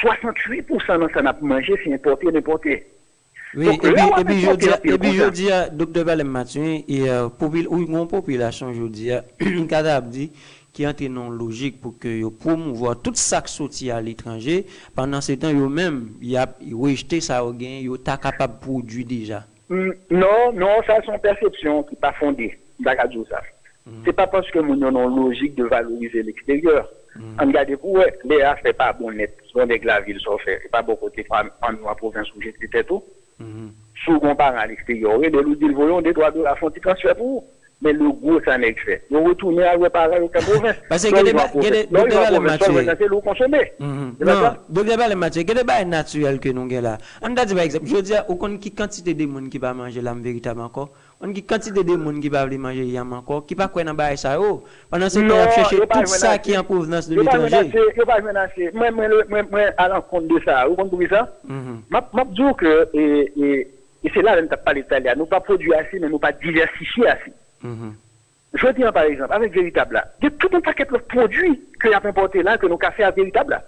68% dans ça n'a mangé, c'est importé, n'importé. Oui, et puis je dis à Dr. Palem Mathieu, et une population, je dis, cadavre dit, qui entre non logique pour que promouvoir tout ça qui sorti à l'étranger, pendant ce temps, yo même, il a rejeté ça au gain, yo ta capable de produire déjà. Non, ça c'est une perception qui n'est pas fondée. D'accord, ça. C'est pas parce que nous avons une logique de valoriser l'extérieur. On regarde pour les A fait pas bon net, sont des la ville sont fait, pas beaucoup de en province où j'étais tout. Si on compare à l'extérieur, et de nous dire voyons des droits de la font transfert pour vous. Mais le gros ça n'est fait. Nous retourner à réparer au province. Parce que consommer. Non, Dr. Mathieu, quel est naturel que nous avons là. On a dit par exemple, je veux dire, on qui quantité de monde qui va manger l'âme véritablement encore. On qui quantité de monde qui va manger yam encore, qui pas quoi dans bail ça pendant ce temps chercher tout ça qui est en provenance de l'étranger. Je pas menacer. Moi à l'encontre de ça. Vous comprenez ça? M'a dit que et c'est là qu'on t'a pas l'italien. Nous pas produit assez mais nous pas diversifier assez. Je dis par exemple, avec Véritable là, il y a tout un paquet de produits que nous avons importés là, que nous avons fait à Véritable là.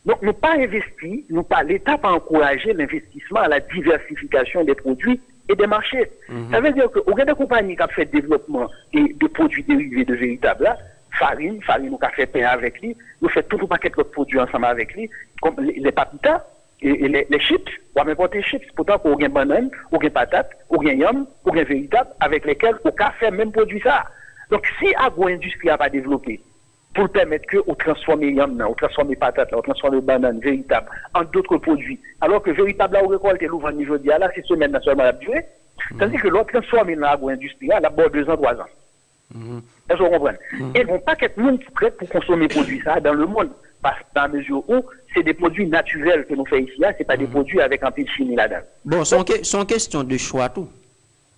Donc, nous pas investi, l'État pas encouragé l'investissement à la diversification des produits et des marchés. Ça veut dire que, au des compagnies qui ont fait développement et de produits dérivés de Véritable là, farine, nous avons fait pain avec lui, nous fait tout un paquet de produits ensemble avec lui, comme les papitas, et les chips, on va importer les chips, pourtant qu'on a banane, on a patate, on a yam, on a Véritable, avec lesquels on a fait même produit ça. Donc si agro-industrie n'a pas développé, pour permettre que on transforme yam, on transforme patate, on transforme banane, Véritable, en d'autres produits, alors que Véritable là, on récolte l'ouvre niveau d'hier, là, c'est semaine seulement la durée, tandis que l'autre transforme dans l'agro-industrie, là, d'abord 2 ans, 3 ans. Est-ce que vous comprenez? Et ils vont pas qu'être monde qui prêt pour consommer produits ça dans le monde. Parce que dans la mesure où c'est des produits naturels que nous faisons ici, c'est pas des produits avec un peu de chimie là-dedans. Bon, c'est question de choix tout.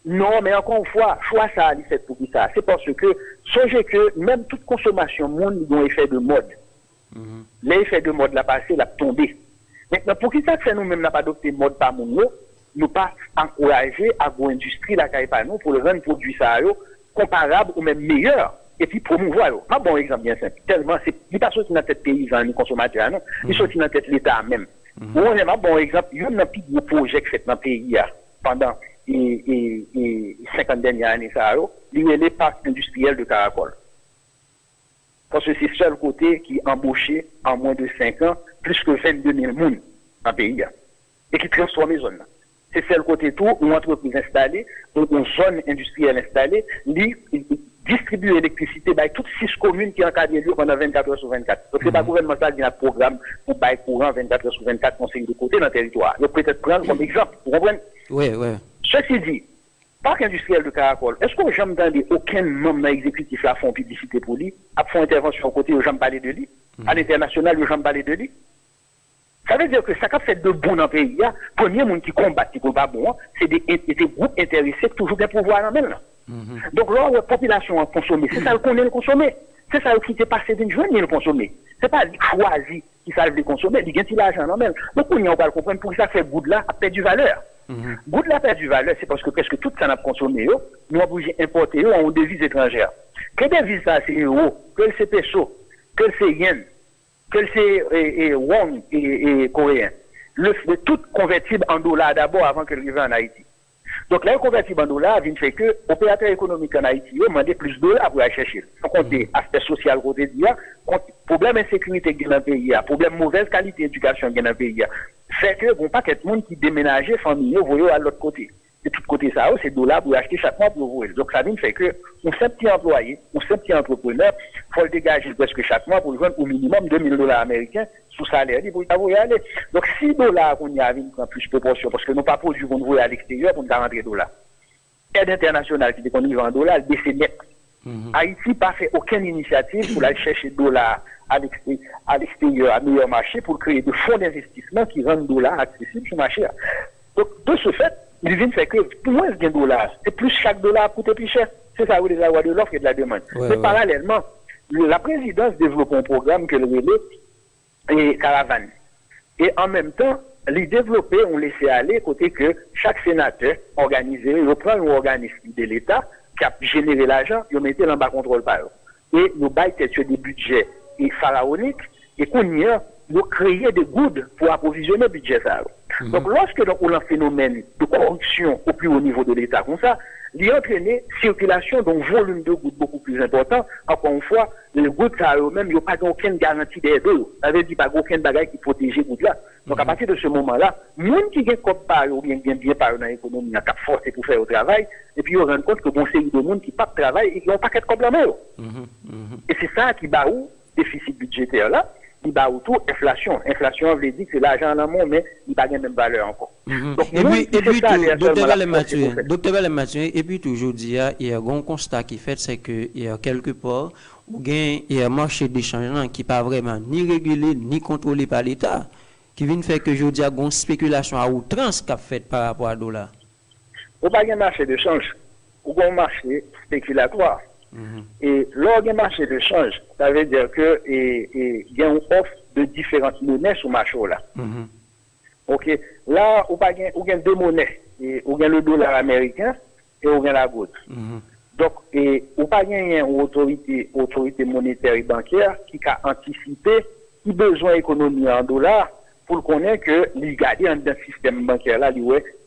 Non, mais encore une fois, choix ça, c'est pour qui ça. C'est parce que, songez que même toute consommation monde a un effet de mode. L'effet de mode l'a passé, l'a tombé. Maintenant, pour qui ça fait nous-mêmes n'a pas adopté mode par monde, nous pas encourager l'agro-industrie là pas nous pour le rendre produit ça comparable ou même meilleur. Et puis promouvoir. Un bon exemple bien simple. Tellement, c'est pas sorti dans la tête paysan, ni consommateur, non. Il sorti dans la tête l'État même. On a un bon exemple. Il y a un petit gros projet qui fait dans le pays pendant les 50 dernières années, il y a les parcs industriels de Caracol. Parce que c'est le seul côté qui embauché en moins de 5 ans plus que 22 000 personnes dans le pays. Et qui transforme les zones. C'est le seul côté tout, une entreprise installée, une zone industrielle installée, distribuer l'électricité dans toutes 6 communes qui encadrent lieu pendant 24 heures sur 24. Donc, c'est pas gouvernemental qui a un programme pour bailler courant 24 heures sur 24 conseils de côté dans le territoire. Je peux peut-être prendre comme exemple. Vous comprenez? Oui. Ceci dit, parc industriel de Caracol, est-ce qu'on n'a jamais entendu aucun membre exécutif à faire publicité pour lui, à faire intervention au côté, aux gens parler de lui, à l'international, aux gens parler de lui? Ça veut dire que ça a fait de bon dans le pays. Le premier monde qui combat, qui combat bon, c'est des groupes intéressés qui toujours des pouvoirs en même. Donc là, la population a consommé. C'est ça qu'on est le consommer. C'est ça qui s'est passé d'une journée le consommer. C'est pas choisi qui savent le consommer, il gagne l'argent en même. Donc on va comprendre pour ça fait Goud là a perdu valeur. Goud là a perdu valeur, c'est parce que presque tout ça n'a consommé, nous avons obligé importer en devises étrangères. Que devise ça c'est euro, que c'est peso, que c'est yen, que c'est won et coréen. Le tout convertible en dollars d'abord avant que arrive en Haïti. Donc là, convertible en dollars vient fait que l'opérateur économique en Haïti a demandé plus de dollars pour aller chercher. Sans compter aspect social côté d'IA, problème d'insécurité dans le pays, problème mauvaise qualité d'éducation dans le pays, fait que bon pas qu'il y ait de monde qui déménageait famille, voyez à l'autre côté. De tout côté ça, c'est dollars pour acheter chaque mois pour vous. Donc ça vient fait que on simple petit employé, on simple petit entrepreneur, faut le dégager presque chaque mois pour le vendre au minimum $2,000 américains sous salaire pour y aller. Donc $6 qu'on y a en plus proportion parce que nous pas produit qu'on voit à l'extérieur pour nous rentrer dollars. Aide internationale qui est qu'on y vend en dollars, baisse net. Haïti n'a pas fait aucune initiative pour aller chercher dollars à l'extérieur, à meilleur marché, pour créer des fonds d'investissement qui rendent le dollar accessible sur le marché. Donc, de ce fait, il vient de faire que moins de dollars, et plus chaque dollar coûte plus cher. C'est ça, les lois de l'offre et de la demande. Mais parallèlement, la présidence développe un programme que le relais et caravane. Et en même temps, les développés ont laissé aller côté que chaque sénateur organisé, reprend un organisme de l'État qui a généré l'argent, il mettait en bas contrôle par eux. Et nous baillons sur des budgets pharaoniques et qu'on y a, nous créer des gouttes pour approvisionner le budget. Donc lorsque on a un phénomène de corruption au plus haut niveau de l'État comme ça, il a entraîné circulation d'un volume de gouttes beaucoup plus important. Encore une fois, les gouttes, ça eux-mêmes, il n'y a pas aucune garantie d'aide. Ça veut dire qu'il n'y a aucun bagage qui protège les gouttes là. Donc à partir de ce moment-là, monde qui gagne comme par ou bien par dans l'économie, il y a cap force pour faire au travail, et puis on rend compte que bon série de monde qui pas de travail et qui n'ont pas qu'être comme la main. Et c'est ça qui bat où déficit budgétaire là. Il bat tout inflation. Inflation veut dire que c'est l'argent en amont, mais il n'a pas la même valeur encore. Donc, et puis docteur Valem Mathieu, et puis toujours dit, il y a un constat qui fait, c'est que il y a quelque part, il y a un marché d'échange qui n'est pas vraiment ni régulé, ni contrôlé par l'État, qui vient faire que je dis, il y a une spéculation à outrance qui a fait par rapport à dollar. Il n'y a pas un marché d'échange, il y a un marché spéculatoire. Et lors d'un marché de change, ça veut dire que il y a une offre de différentes monnaies sur le marché là. Ok, là, il y a deux monnaies. Il y a le dollar américain et il y a la goutte. Donc, il n'y a pas une autorité monétaire et bancaire qui a anticipé qui besoin économique en dollars pour connaître que les garder dans le système bancaire là,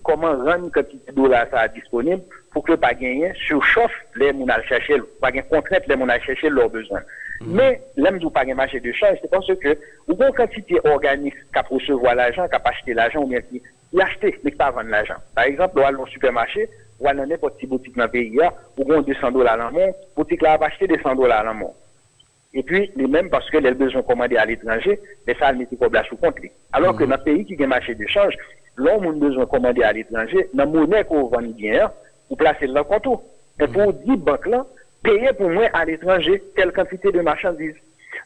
comment rendre une quantité de dollars ça disponible pour que pas gagner surchauffe les gens à chercher, pas gagner contrainte les gens à chercher leurs besoins. Mais l'homme du pas gagner marché de change, c'est parce que ou une quantité organique qui recevoir l'argent, qui acheter l'argent ou bien qui l'acheter mais pas vendre l'argent. Par exemple, on va au supermarché, ou à n'importe quelle boutique dans le pays, ou on $200 en main, boutique là va acheter $200 en main. Et puis, les mêmes parce que les besoins commandés à l'étranger, mais ça, le mettait comme la sous compte. Alors que dans le pays qui a un marché de change, l'homme a besoin commandé à l'étranger, dans la monnaie qu'on vend bien, vous placez le compte. Et pour 10 banques là, payer pour moi à l'étranger telle quantité de marchandises.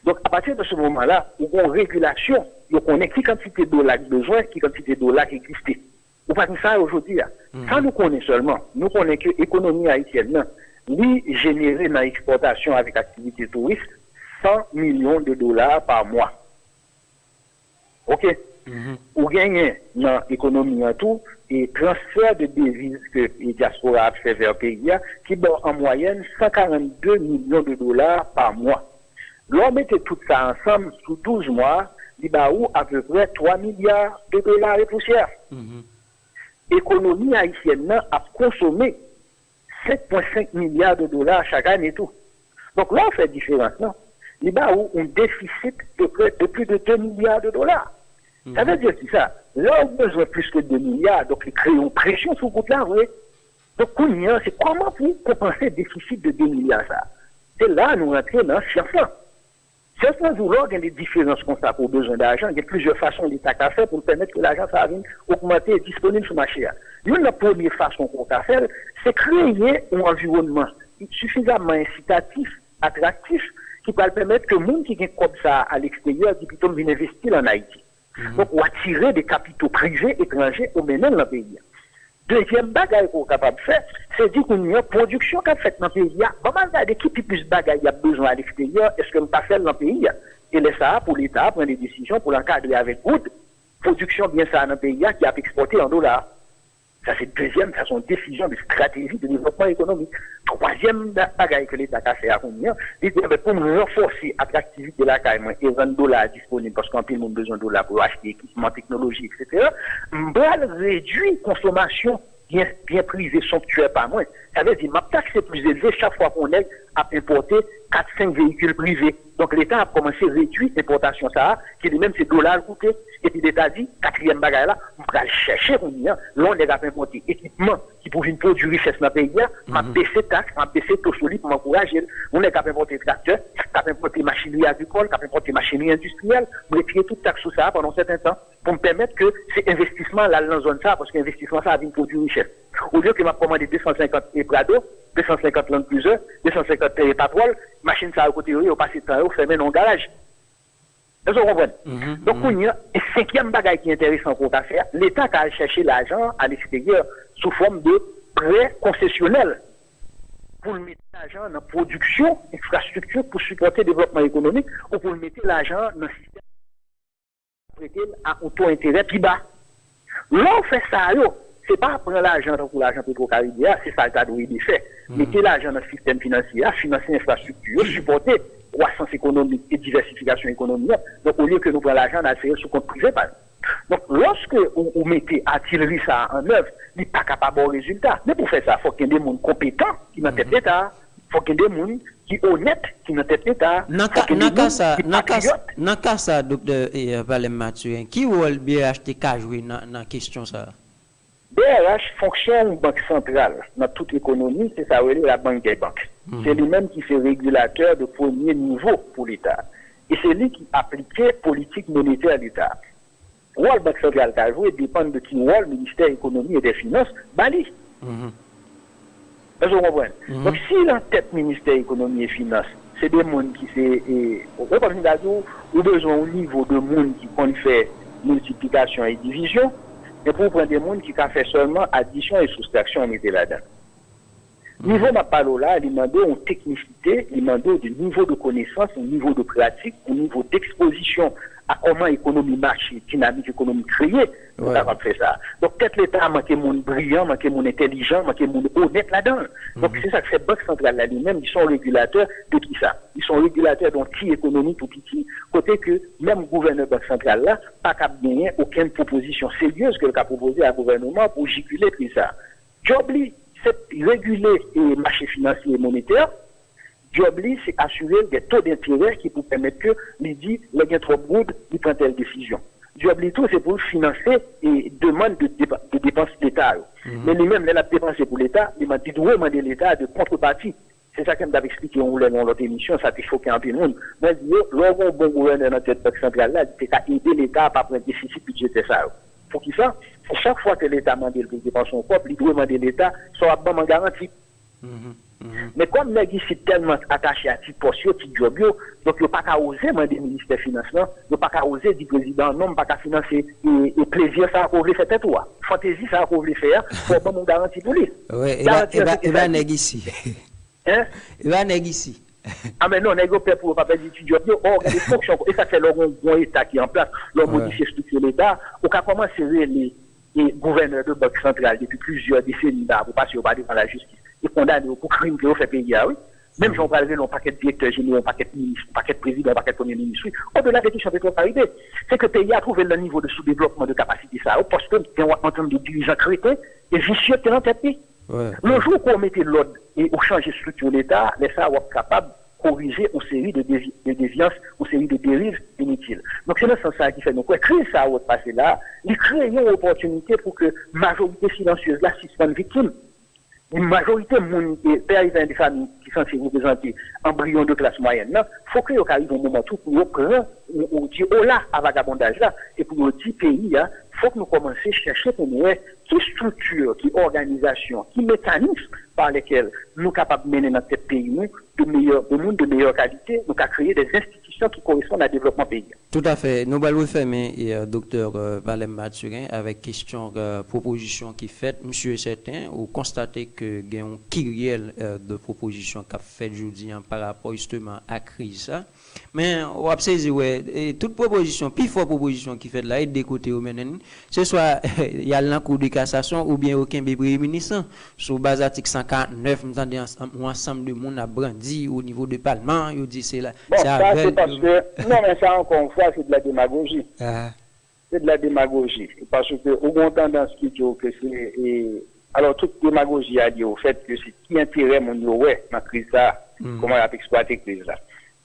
Donc, à partir de ce moment-là, il y a une régulation, on connaît qui quantité de dollars besoin, qui quantité de dollars qui existe. Ou pas ça aujourd'hui. Ça, nous connaissons seulement. Nous connaissons que l'économie haïtienne, lui, générée dans l'exportation avec activité touriste, 100 millions de dollars par mois. OK? Ou gagner dans l'économie en tout, et transfert de devises que les diaspora a fait vers le pays, qui donne en moyenne 142 millions de dollars par mois. L'on mettait tout ça ensemble sous 12 mois, il y a à peu près 3 milliards de dollars et poussière. L'économie haïtienne a consommé 7,5 milliards de dollars chaque année et tout. Donc là, on fait différence, non? Il y a un déficit de plus de 2 milliards de dollars. Ça veut dire que ça. Là, on a besoin de plus que 2 milliards, donc il crée une pression sur le compte là, oui. Donc, c'est comment pour compenser le déficit de 2 milliards ça? C'est là nous rentrons dans science-là. Certains jours, il y a des différences qu'on a pour besoin d'argent, il y a plusieurs façons d'État à faire pour permettre que l'argent ça vienne augmenter et disponible sur le marché. Une première façon qu'on a faire, c'est créer un environnement suffisamment incitatif, attractif, qui va permettre que les gens qui viennent comme ça à l'extérieur, qui plutôt viennent investir en Haïti. Donc, on attirer des capitaux privés étrangers au même dans le pays. Deuxième bagaille qu'on est capable de faire, c'est dire qu'on y a une production qu'on fait dans le pays. Comment regarder qui plus de bagaille il y a besoin à l'extérieur, est-ce qu'on peut faire dans le pays? Et laisse ça pour l'État prendre des décisions pour l'encadrer avec good production bien ça dans le pays qui a exporté en dollars. Ça, c'est deuxième façon de décision de stratégie de développement économique. Troisième bagaille que l'État a fait à combien? Il dit, pour renforcer l'attractivité de la carrière et rendre dollars disponibles parce qu'en plus, on a besoin de dollars pour acheter équipements, technologie, etc. On doit réduire la consommation bien privée, somptuaire par mois. Ça veut dire, ma taxe est plus élevée chaque fois qu'on est à importer 4-5 véhicules privés. Donc l'État a commencé à réduire l'importation ça, qui lui-même c'est dollars coûté. Et puis l'État dit, quatrième bagaille là, on va chercher là on est capable d'importer équipement qui pour une produire richesse dans le pays, m'a baissé taxe, m'a baissé taux solide pour m'encourager. On est capable d'importer tracteurs, capable d'importer machinerie agricole, capable d'importer machinerie industrielle, pour retirer toute taxe sur ça pendant un certain temps. pour me permettre que ces investissements là dans la zone ça, parce que l'investissement ça a une produit richesse. Au lieu que m'a commandé 250 et Prado, 250 Land Cruiser, 250 et Patrol, machine ça à côté, au passé de temps, au fermé dans le garage. Vous comprenez? Donc, il y a un cinquième bagage qui est intéressant pour faire, l'État a cherché l'argent à l'extérieur sous forme de prêts concessionnels pour mettre l'argent dans la production, infrastructure pour supporter le développement économique ou pour mettre l'argent dans le système prêté à un taux d'intérêt plus bas. Là, on fait ça, c'est pas prendre l'argent pour l'argent Petro-Caribéen, c'est ça que ça doit être fait. Mettez l'argent dans le système financier, financer l'infrastructure, supporter croissance économique et diversification économique. Donc, au lieu que nous prenions l'argent, on a fait sur compte privé. Donc, lorsque vous mettez artillerie ça en œuvre, il n'est pas capable de résultat. Mais pour faire ça, il faut qu'il y ait des gens compétents qui sont dans tête d'État. Il faut qu'il y ait des gens qui sont honnêtes qui sont dans tête d'État. Dans le cas ça, docteur Valem Mathurin, qui rôle BRH a joué dans la question ça? BRH fonctionne une banque centrale dans toute l'économie, c'est ça, la banque des banques. C'est lui-même qui fait régulateur de premier niveau pour l'État. Et c'est lui qui appliquait politique monétaire à l'État. Le rôle banque centrale a joué dépend de qui rôle, ministère de l'économie et des finances, Bali. Vous comprenez? Donc si l'entête ministère de l'économie et des finances, c'est des gens qui ont besoin au niveau de monde qui ont fait multiplication et division, mais pour prendre des gens qui ont fait seulement addition et soustraction, on était là-dedans. Niveau ma parole là, il demande une technicité, il demande du niveau de connaissance, un niveau de pratique, un niveau d'exposition à comment l'économie marche, dynamique économique créée, on va faire ça. Donc peut-être l'État manque de monde brillant, manque de monde intelligent, manque de monde honnête là-dedans. Donc c'est ça que fait Banque centrale là lui-même, ils sont régulateurs de tout ça. Ils sont régulateurs d'un petit économique ou petit, côté que même le gouverneur Banque centrale là, pas capable de gagner aucune proposition sérieuse que le a proposé à gouvernement pour juguler tout ça. J'oublie, c'est réguler les marchés financiers et monétaires. J'oublie, c'est assurer des taux d'intérêt qui vous permettent que, les dit, les gains trop gros, ils prennent telle décision. J'oublie tout, c'est pour financer et demande de dépenses d'État. Mais lui-même, il a dépensé pour l'État, il m'a dit de demander l'État de contrepartie. C'est ça qu'il m'a expliqué dans l'autre émission, ça t'a choqué un peu le monde. Moi, je dis, l'on bon gouverneur dans cette banque centrale là, c'est qu'à aider l'État à pas prendre déficit budgétaire ça. Pour qui ça? Pour chaque fois que l'État demande le dépenser son propre, il doit demander l'État, soit vraiment garantie. Mais comme les gens sont tellement attachés à titre postio, titre job, donc ils n'ont pas qu'à oser demander le ministère des Finances, ils n'ont pas qu'à oser dire président, non, pas qu'à financer et plaisir, ça qu'on veut faire tête toi. Fantaisie, ça qu'on veut faire, pour avoir une garantie pour lui. Oui, il va négocier. Hein? Il va négocier. Ah, mais non, négocier pour pas faire du job, des fonctions, et ça c'est le bon État qui est en place, le modifier structure de l'État, au cas comment c'est les gouverneurs de banque centrale depuis plusieurs décennies là, pour passer au bas devant la justice. Et condamné pour crime que vous faites payer, oui. Même j'en parle de un paquet de directeurs généraux, un paquet de ministres, un paquet de présidents, un paquet de premiers ministres. Au-delà des questions de précarité, c'est que le pays a trouvé le niveau de sous-développement de capacité ça, au poste en termes de dirigeants crétés et vicieux dans tête. Le jour qu'on mettait l'ordre et on changeait de structure de l'État, les ça va être capable de corriger une série de déviances, une série de dérives inutiles. Donc c'est le sens ça qui fait nous créer ça au passé là, il crée une opportunité pour que la majorité silencieuse, la suspende victime, une majorité de pères et des familles qui sont censés représenter embryon de classe moyenne, il faut qu'il arrive un moment tout pour prendre, on dit, oh là, à vagabondage là, et pour le 10 pays, il faut que nous commencions à chercher pour nous, qui structure, qui organisation, qui mécanisme par lesquels nous sommes capables de mener dans notre pays, de meilleure qualité, nous avons créer des institutions qui correspondent à développement pays. Tout à fait. Nous allons fermer, docteur Valem Mathurin, avec question, proposition qui fait, monsieur certain, ou constater que il y a un kyriel de propositions qu'a fait aujourd'hui par rapport justement à crise. Mais on va saisir, toute proposition, puis forte proposition qui fait là, et des côtés au menen, ce soit il y a l'encours de cassation ou bien aucun réminiscent. Sur base article 149, nous avons ensemble de monde a brandi au niveau du Parlement, il dit c'est là. Bon, ça c'est parce que, non mais ça encore une fois, c'est de la démagogie. C'est de la démagogie. Parce que, au bon tendance qui dit que c'est, alors toute démagogie a dit au fait que c'est qui intérêt mon ouais, dans la crise là, comment on a exploité la crise là.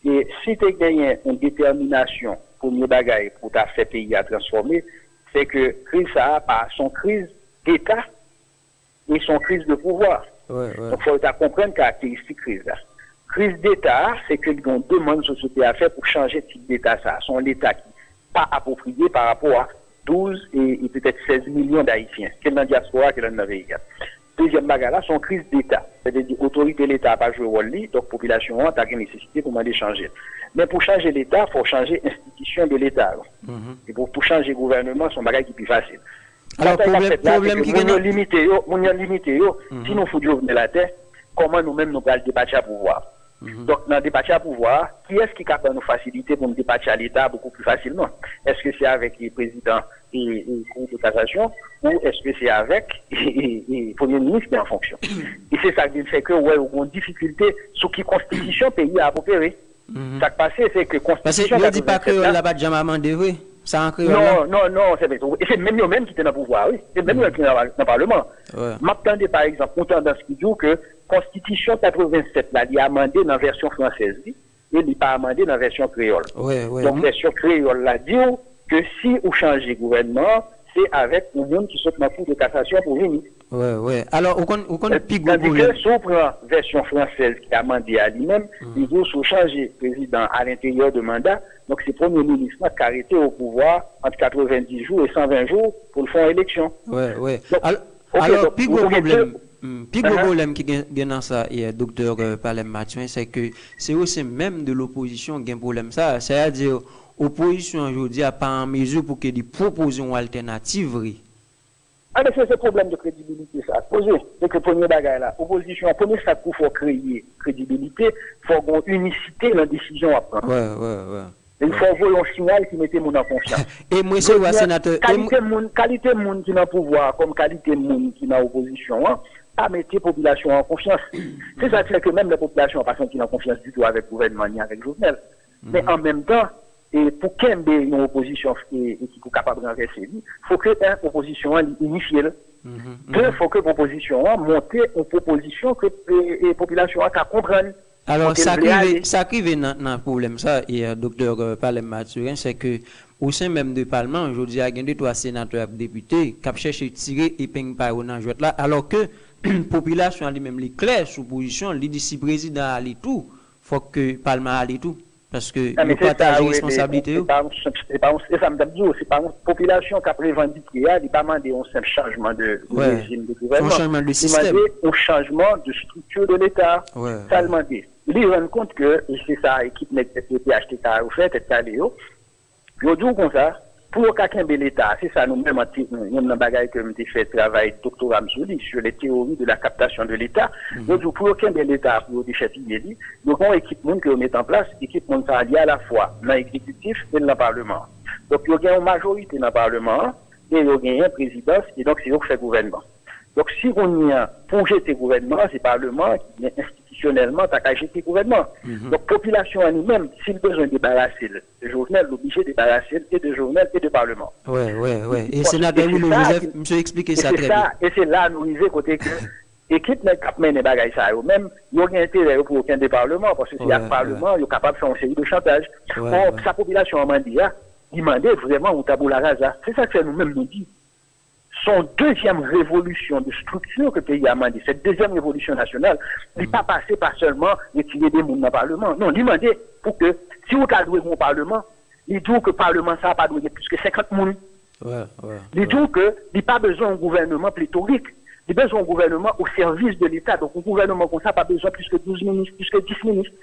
Et si tu as gagné une détermination pour mieux bagaille, pour ta fait pays à transformer, c'est que crise ça a pas son crise d'État et son crise de pouvoir. Donc il faut comprendre caractéristique crise là. Crise d'État, c'est que l'on demande société à faire pour changer de type d'État ça. Son État qui n'est pas approprié par rapport à 12 et peut-être 16 millions d'Haïtiens, qui sont dans la diaspora, qui sont dans le pays. Deuxième bagarre là, son crise d'État. C'est-à-dire l'autorité de l'État n'a pas joué au rôle, donc la population a une nécessité pour demander changer. Mais pour changer l'État, il faut changer l'institution de l'État. Et pour changer le gouvernement, c'est un bagage qui est plus facile. Alors, problème qui est limité, si nous foutons de la terre, comment nous-mêmes nous allons dépatcher à pouvoir? Donc, dans le dépatcher à pouvoir, qui est-ce qui est capable de nous faciliter pour nous dépatcher à l'État beaucoup plus facilement? Est-ce que c'est avec les présidents et Cour de cassation ou est-ce que c'est avec le Premier ministre qui est en fonction? Et c'est ça qui fait que, ouais, on a une difficulté sur qui constitution pays a opéré. Ça qui passe, c'est que constitution. Parce que ne dit pas que la pas jamais amendé, oui. Ça en créole. Non, c'est vrai. Et c'est même eux-mêmes qui étaient dans le pouvoir, oui. C'est même eux qui sont dans le Parlement. M'attendez, par exemple, on tendance qui dit que Constitution 87, là, il est amendé dans la version française, et il n'est pas amendé dans la version créole. Donc, la version créole, là, dit que si on change le gouvernement, c'est avec le monde qui saute dans la Cour de cassation pour venir. Alors, on connaît plus gros problème. Tandis que si on prend la version française qui a amendé à lui-même, il doit changer le président à l'intérieur de mandat. Donc, c'est le Premier ministre qui a arrêté au pouvoir entre 90 jours et 120 jours pour le faire élection. Alors, plus gros problème qui est dans ça, docteur Palem Mathieu, c'est que c'est aussi même de l'opposition qui a un problème. Ça, c'est-à-dire, l'opposition aujourd'hui n'a pas en mesure pour qu'il propose une alternative. Mais c'est ce problème de crédibilité, ça. Posé. Donc, le premier bagage là, opposition, le premier ça pour créer crédibilité, il faut avoir une unicité dans la décision à prendre. Il faut avoir un signal qui mette mon en confiance. Et moi, c'est le sénateur. Qualité monde qui n'a pouvoir, comme qualité monde qui n'a opposition, pas mettre la population en confiance. C'est ça qui fait que même la population n'a pas senti en confiance du tout avec le gouvernement ni avec le Jovenel. Mais en même temps, et pour qu'il y ait une opposition qui soit capable de renverser, il faut que l'opposition unifie. Deux, il faut que l'opposition monte une proposition que la population a qu'à comprendre. Alors, ça arrive dans le problème, ça, et docteur Palem Mathurin, c'est que au sein même du Parlement, aujourd'hui, il y a deux, trois sénateurs et députés qui cherchent à tirer épingle par dans jouet là, alors que la population a lui-même les clairs sous position, il dit si le président a tout, il faut que le Parlement a tout. Parce que nous partageons les responsabilités. C'est pas une population qui a revendiqué, il n'a pas demandé un simple changement de régime de gouvernement. Un changement de système. Il a demandé un changement de structure de l'État. Ça a demandé. Il rend compte que, et c'est ça, l'équipe de PHTK a fait, c'est Taléo. Puis, au dit comme ça, pour quelqu'un de l'État, c'est ça, nous-mêmes, nous avons fait travail doctorat sur les théories de la captation de l'État. Donc, pour aucun de l'État, pour des chefs, nous avons une équipe que nous mettons en place, équipe qui est à la fois dans l'exécutif et dans le Parlement. Donc, il y a une majorité dans le Parlement, et il y a une présidence, et donc c'est eux qui fait le gouvernement. Donc, si on y a pour jeter le gouvernement, c'est le Parlement qui est institutionnellement à jeter le gouvernement. Donc, la population en elle-même, s'il besoin de débarrasser le Jovenel, l'obligé de débarrasser et de Jovenel et de Parlement. Et sénateur Willow Joseph, monsieur expliquer ça très bien. Et c'est là, nous disons, côté que l'équipe n'a pas mené des bagages ça. Même, il y a aucun intérêt pour aucun des parlements, parce que s'il y a un Parlement, il est capable de faire une série de chantage. Or, sa population en Mandia, il demandait vraiment un tabou la rasa. C'est ça que nous-mêmes nous dit. Son deuxième révolution de structure que le pays a demandé, cette deuxième révolution nationale, il n'est pas passé par seulement retirer des monde dans le Parlement. Non, il demandait pour que, si vous avez doué mon Parlement, il dit que le Parlement ça n'a pas doué plus que 50 personnes. Il dit que il n'y a pas besoin d'un gouvernement pléthorique. Il a besoin d'un gouvernement au service de l'État. Donc, un gouvernement comme ça n'a pas besoin plus que 12 ministres, plus que 10 ministres.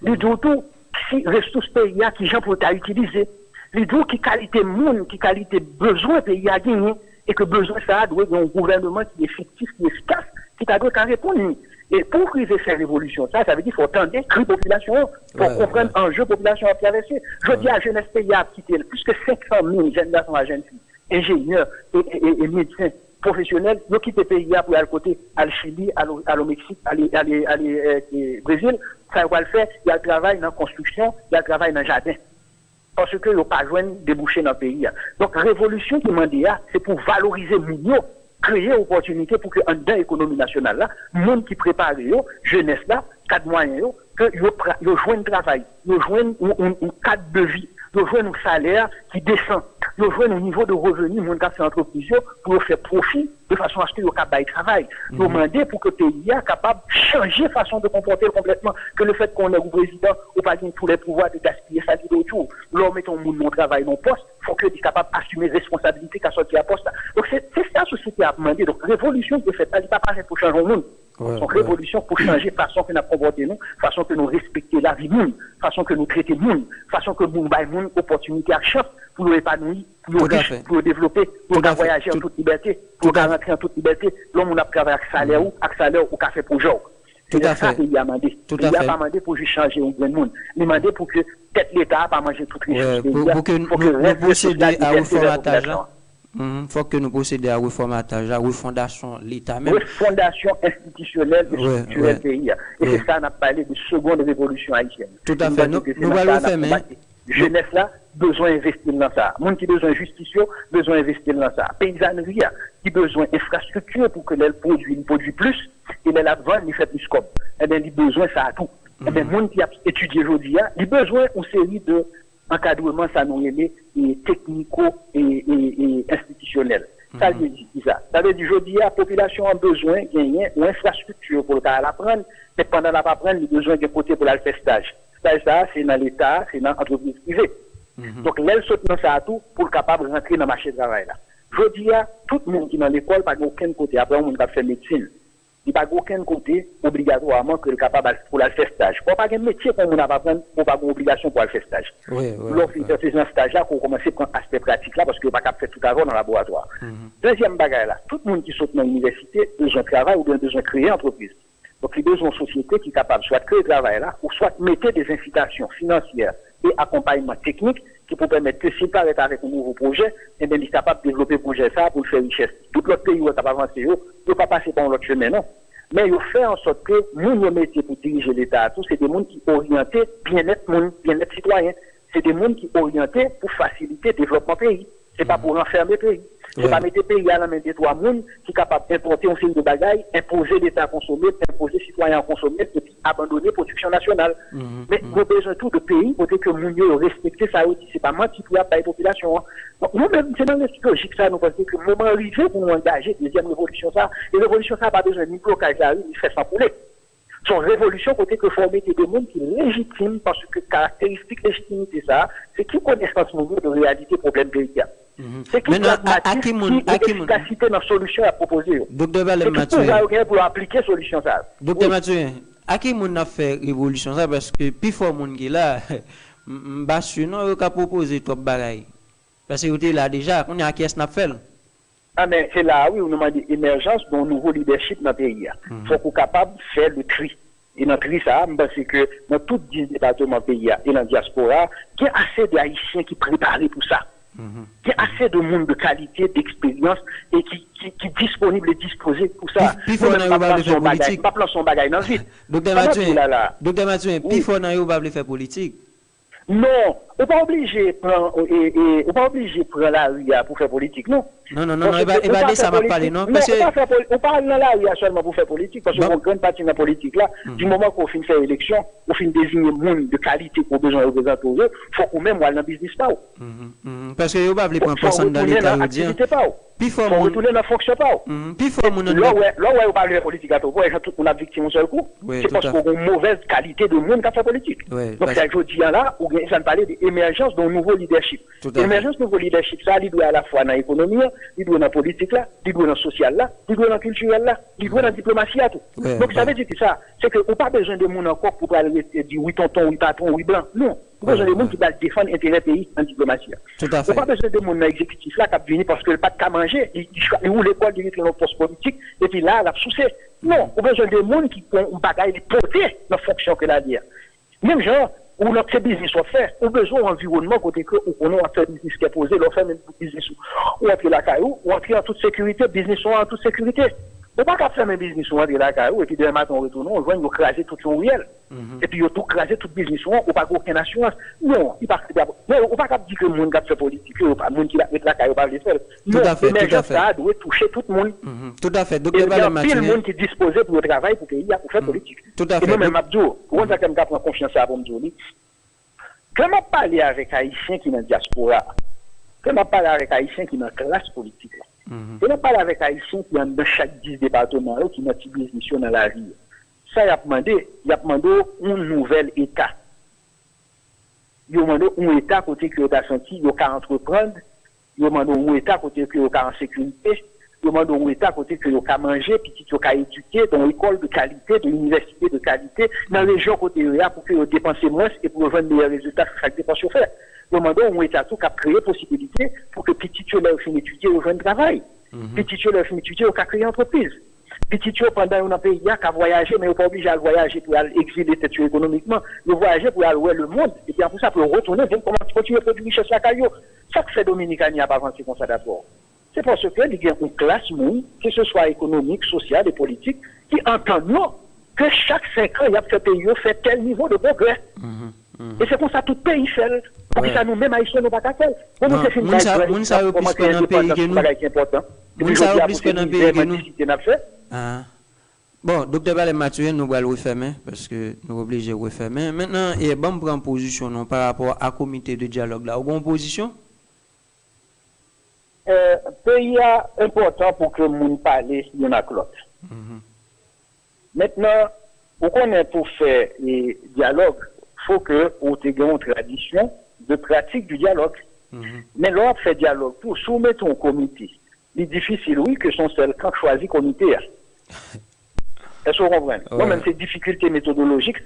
Il dit tout, si reste tout ce pays qui j'en peux utiliser. Il dit qui qualité monde, qui qualité besoin pays à gagner. Et que besoin ça doit être un gouvernement qui est effectif, qui est efficace, qui doit répondre. Et pour créer cette révolution, ça veut dire qu'il faut tendre la population pour comprendre l'enjeu population à traverser. Je dis à jeunesse pays à quitter plus que 500 000 jeunes garçons et jeunes filles, ingénieurs et médecins professionnels, ils quittent le pays pour aller côté, à Chili, à au Mexique, aller au Brésil. Ça va le faire, il y a le travail dans la construction, il y a le travail dans le jardin. Parce que ils n'ont pas besoin de déboucher dans le pays. Donc, la révolution qui m'a dit, c'est pour valoriser les créer opportunité pour que dans l'économie nationale, là, le monde qui prépare, jeunesse là, cadre moyen, que ils joignent un travail, ils joignent un cadre de vie, ils joignent un salaire qui descend. Ils jouent au niveau de revenus, mon cas, c'est entreprise, pour faire profit, de façon à ce qu'ils aient un travail. Ils demander pour que le pays soit capable de changer façon de comporter complètement, que le fait qu'on ait un président, ou pas tous les pouvoirs de gaspiller ça dit autour. L'homme met ton monde, mon travail, mon poste, il faut qu'il soit capable d'assumer responsabilité qu'à sortir à poste. Donc c'est ça la société a demandé. Donc révolution de fait, elle n'est pas pareil pour changer le monde. Donc révolution pour changer façon que nous comporter nous, façon que nous respecter la vie monde, façon que nous traiter le monde, façon que nous bail monde opportunité à chance pour nous épanouir, pour nous riche, pour nous développer, pour nous voyager en toute liberté, pour nous rentrer en toute liberté. L'homme on a travaillé avec salaire ou café pour jour. Tout à fait. Il a demandé. Il n'a pas demandé pour juste changer un grand monde. Il a demandé pour que peut-être l'État n'a pas mangé toute richesse. Pour que nous procédions à reformatage. Il faut que nous procédions à reformatage, à refondation l'État même. Refondation institutionnelle et structurelle pays. Et c'est ça, on a parlé de seconde révolution haïtienne. Tout à fait. Nous allons le faire, mais. Jeunesse là, besoin d'investir dans ça. Monde qui besoin de justice, besoin d'investir dans ça. Paysannerie, qui besoin d'infrastructure pour que l'elle produit plus, et l'elle a besoin, il fait plus comme. Eh bien, il besoin ça à tout. Eh bien, monde qui a étudié aujourd'hui, il a besoin d'une série de encadrements, ça nous et technico et institutionnels. Ça veut dire ça. Ça veut dire aujourd'hui, la population a besoin de gagner une infrastructure pour le cas l'apprendre, mais pendant la pas prendre, il a besoin de côté pour la faire stage. Ça, c'est dans l'État, c'est dans l'entreprise privée. Donc, l'elle saute dans ça à tout pour capable de rentrer dans le marché de travail là. Je dis à tout le monde qui est dans l'école, pas aucun côté, après, on va faire médecine. Il n'y a pas aucun côté obligatoirement que le capable pour la faire stage. Pour pas un métier qu'on n'a pas prendre, pour pas une obligation pour le faire stage. L'offre fait un stage là pour commencer à prendre aspect pratique là parce que pas capable faire tout avant dans le laboratoire. Deuxième bagage là, tout le monde qui saute dans l'université besoin de travail ou bien besoin de créer entreprise. Donc, il y a besoin d'une société qui est capable soit de créer le travail là, ou soit de mettre des incitations financières et accompagnement technique qui peut permettre que s'il parle avec un nouveau projet, eh bien, il est capable de développer le projet ça pour le faire richesse. Tout l'autre pays où il a avancé, il ne peut pas passer par l'autre chemin, non. Mais il fait en sorte que nous, métiers pour diriger l'État, c'est des gens qui sont orientés bien-être citoyen. C'est des gens qui sont orientés pour faciliter le développement du pays. Ce n'est pas pour enfermer le pays. Ce n'est pas mettre le pays à la main des trois personnes qui sont capables d'importer un signe de bagaille, imposer l'État à consommer, imposer les citoyens à consommer, et puis abandonner la production nationale. Mais nous avons besoin tout de pays pour que nous respecter ça aussi. Ce n'est pas menti pour la population. Donc, nous-mêmes, c'est dans l'esprit logique ça, nous pensons que le moment arrivé pour nous engager, deuxième révolution ça, et révolution ça n'a pas besoin de blocage à il fait sans poulet. Son révolution côté que former des gens qui légitimes parce que caractéristique légitimité ça, c'est qui connaissance nouveau de réalité problème pays. C'est qui efficacité dans la solution à proposer. Docteur Valem Mathieu. Pour appliquer solution ça. Docteur Mathieu, à qui moun a fait révolution ça parce que plus fort moun qui là, m'bassu non yo ka proposer trop bagaille. Parce que vous là déjà, on est à qui est n'a fait. Ah mais c'est là oui, on demande émergence d'un nouveau leadership dans le pays. Il faut qu'on soit capable de faire le tri. Et dans le tri ça, parce que dans tous 10 départements pays et dans la diaspora, il y a assez d'Haïtiens qui préparent pour ça. Il y a assez de monde de qualité, d'expérience et qui disponible et disposé pour ça. Puis faut pas plan son bagage dans le vide. Docteur Mathieu, puis faut pas faire politique. Non, on n'est pas obligé de prendre la rue pour faire politique, non. Non, et bah, ça m'a parlé, non. Parce que on parle dans la rue seulement pour faire politique, parce qu'on grande partie de la politique là, du moment qu'on finit faire élection, on finit désigner monde de qualité pour besoin de représenter eux, il faut qu'on même aller dans le business pas. Parce que vous ne pouvez pas prendre dans l'État. Puis faut retourner dans la fonction pas. Puis faut mon là où on parle de politique à tout, on a victime un seul coup. C'est parce qu'on a une mauvaise qualité de monde qui fait politique. Donc c'est aujourd'hui là où ça parlait d'émergence d'un nouveau leadership. L'émergence d'un nouveau leadership, ça, il doit à la fois dans l'économie, il doit dans la politique là, il doit dans le social là, il doit dans le culturel là, il doit dans la diplomatie à tout. Donc ça veut dire que ça, c'est qu'on n'a pas besoin de monde encore pour dire oui tonton, oui patron, oui blanc. Non. On a besoin de monde qui va défendre l'intérêt pays en diplomatie. On n'a pas besoin de monde dans l'exécutif là qui vient parce que le pas de manger, il ou l'école il rentre dans le poste politique et puis là, il a souci. Non, on a besoin de monde qui ont un bagage de porter dans la fonction que la dire. Même genre, où notre business soit fait, on a besoin d'un environnement côté que on a fait business qui est posé, on fait même business ou entrer la caillou, ou entrer en toute sécurité, business en toute sécurité. On ne peut pas faire un business ou entrer la caillou et puis demain matin on retourne, on voit nous craser tout son réel. Et puis on tout craser toute business ou on pas aucune assurance. Non, il pas non, on pas dire que le monde qui fait politique, ou pas monde qui la mettre la caillou pas le faire. Tout à fait, tout à fait. Ça doit toucher tout le monde. Tout à fait. Donc il y a le monde qui est disposé pour le travail pour qu'il y a pour faire politique. Tout à fait. Et même Abdou, on a quand même prendre confiance à bon Johnny. Comment parler avec Haïtiens qui sont dans la diaspora? que nous parlons avec Haïtiens qui sont dans la classe politique. Et nous parlons avec Haïtiens qui sont dans chaque 10 départements, qui ont une mission dans la vie. Ça, il a demandé un nouvel État. Il a demandé un État côté qui a senti, il a entreprendre, il a demandé un État côté qui a en sécurité, il a demandé un État côté qui a manger, puis qui a éduqué dans une école de qualité, dans une université de qualité, dans les régions côté pour que dépenser moins et pour rejoindre meilleurs résultats sur chaque dépense fait. Il a demandé un État qui a créé possibilité pour que petit leur fin étudier au jeune travail. Petit leur fin étudier au cas créer entreprise. Petit pendant un pays qui a voyagé, mais il n'est pas obligé de voyager pour exiler tête économiquement. Il voyager pour aller voir le monde. Et puis pour ça, pour retourner, comment continuer à produire richesse la caillou. Ça que fait Dominicain n'y a pas avancé comme ça d'abord. C'est parce que il y a une classe monde, que ce soit économique, sociale et politique, qui entendent que chaque 5 ans, il y a fait pays fait tel niveau de progrès. Et c'est pour ça que tout pays fait. Pour que ça nous-mêmes, Haïtiens, nous ne pas faire. Nous, c'est une Bon, docteur Palem Mathurin, nous allons refermer parce que nous sommes obligés de refermer. Maintenant, il y a une bonne position non, par rapport à comité de dialogue là. Une bonne position? Pays important pour que nous parlions de la clotte. Maintenant, pour qu'on ait pour faire les dialogues, il faut que vous ayez une tradition de pratique du dialogue. Mais là, on fait dialogue pour soumettre un comité. C'est difficile, oui, que sont celles qui ont choisi le comité. Est-ce que vous comprenez? Ouais. Même ces difficultés méthodologiques,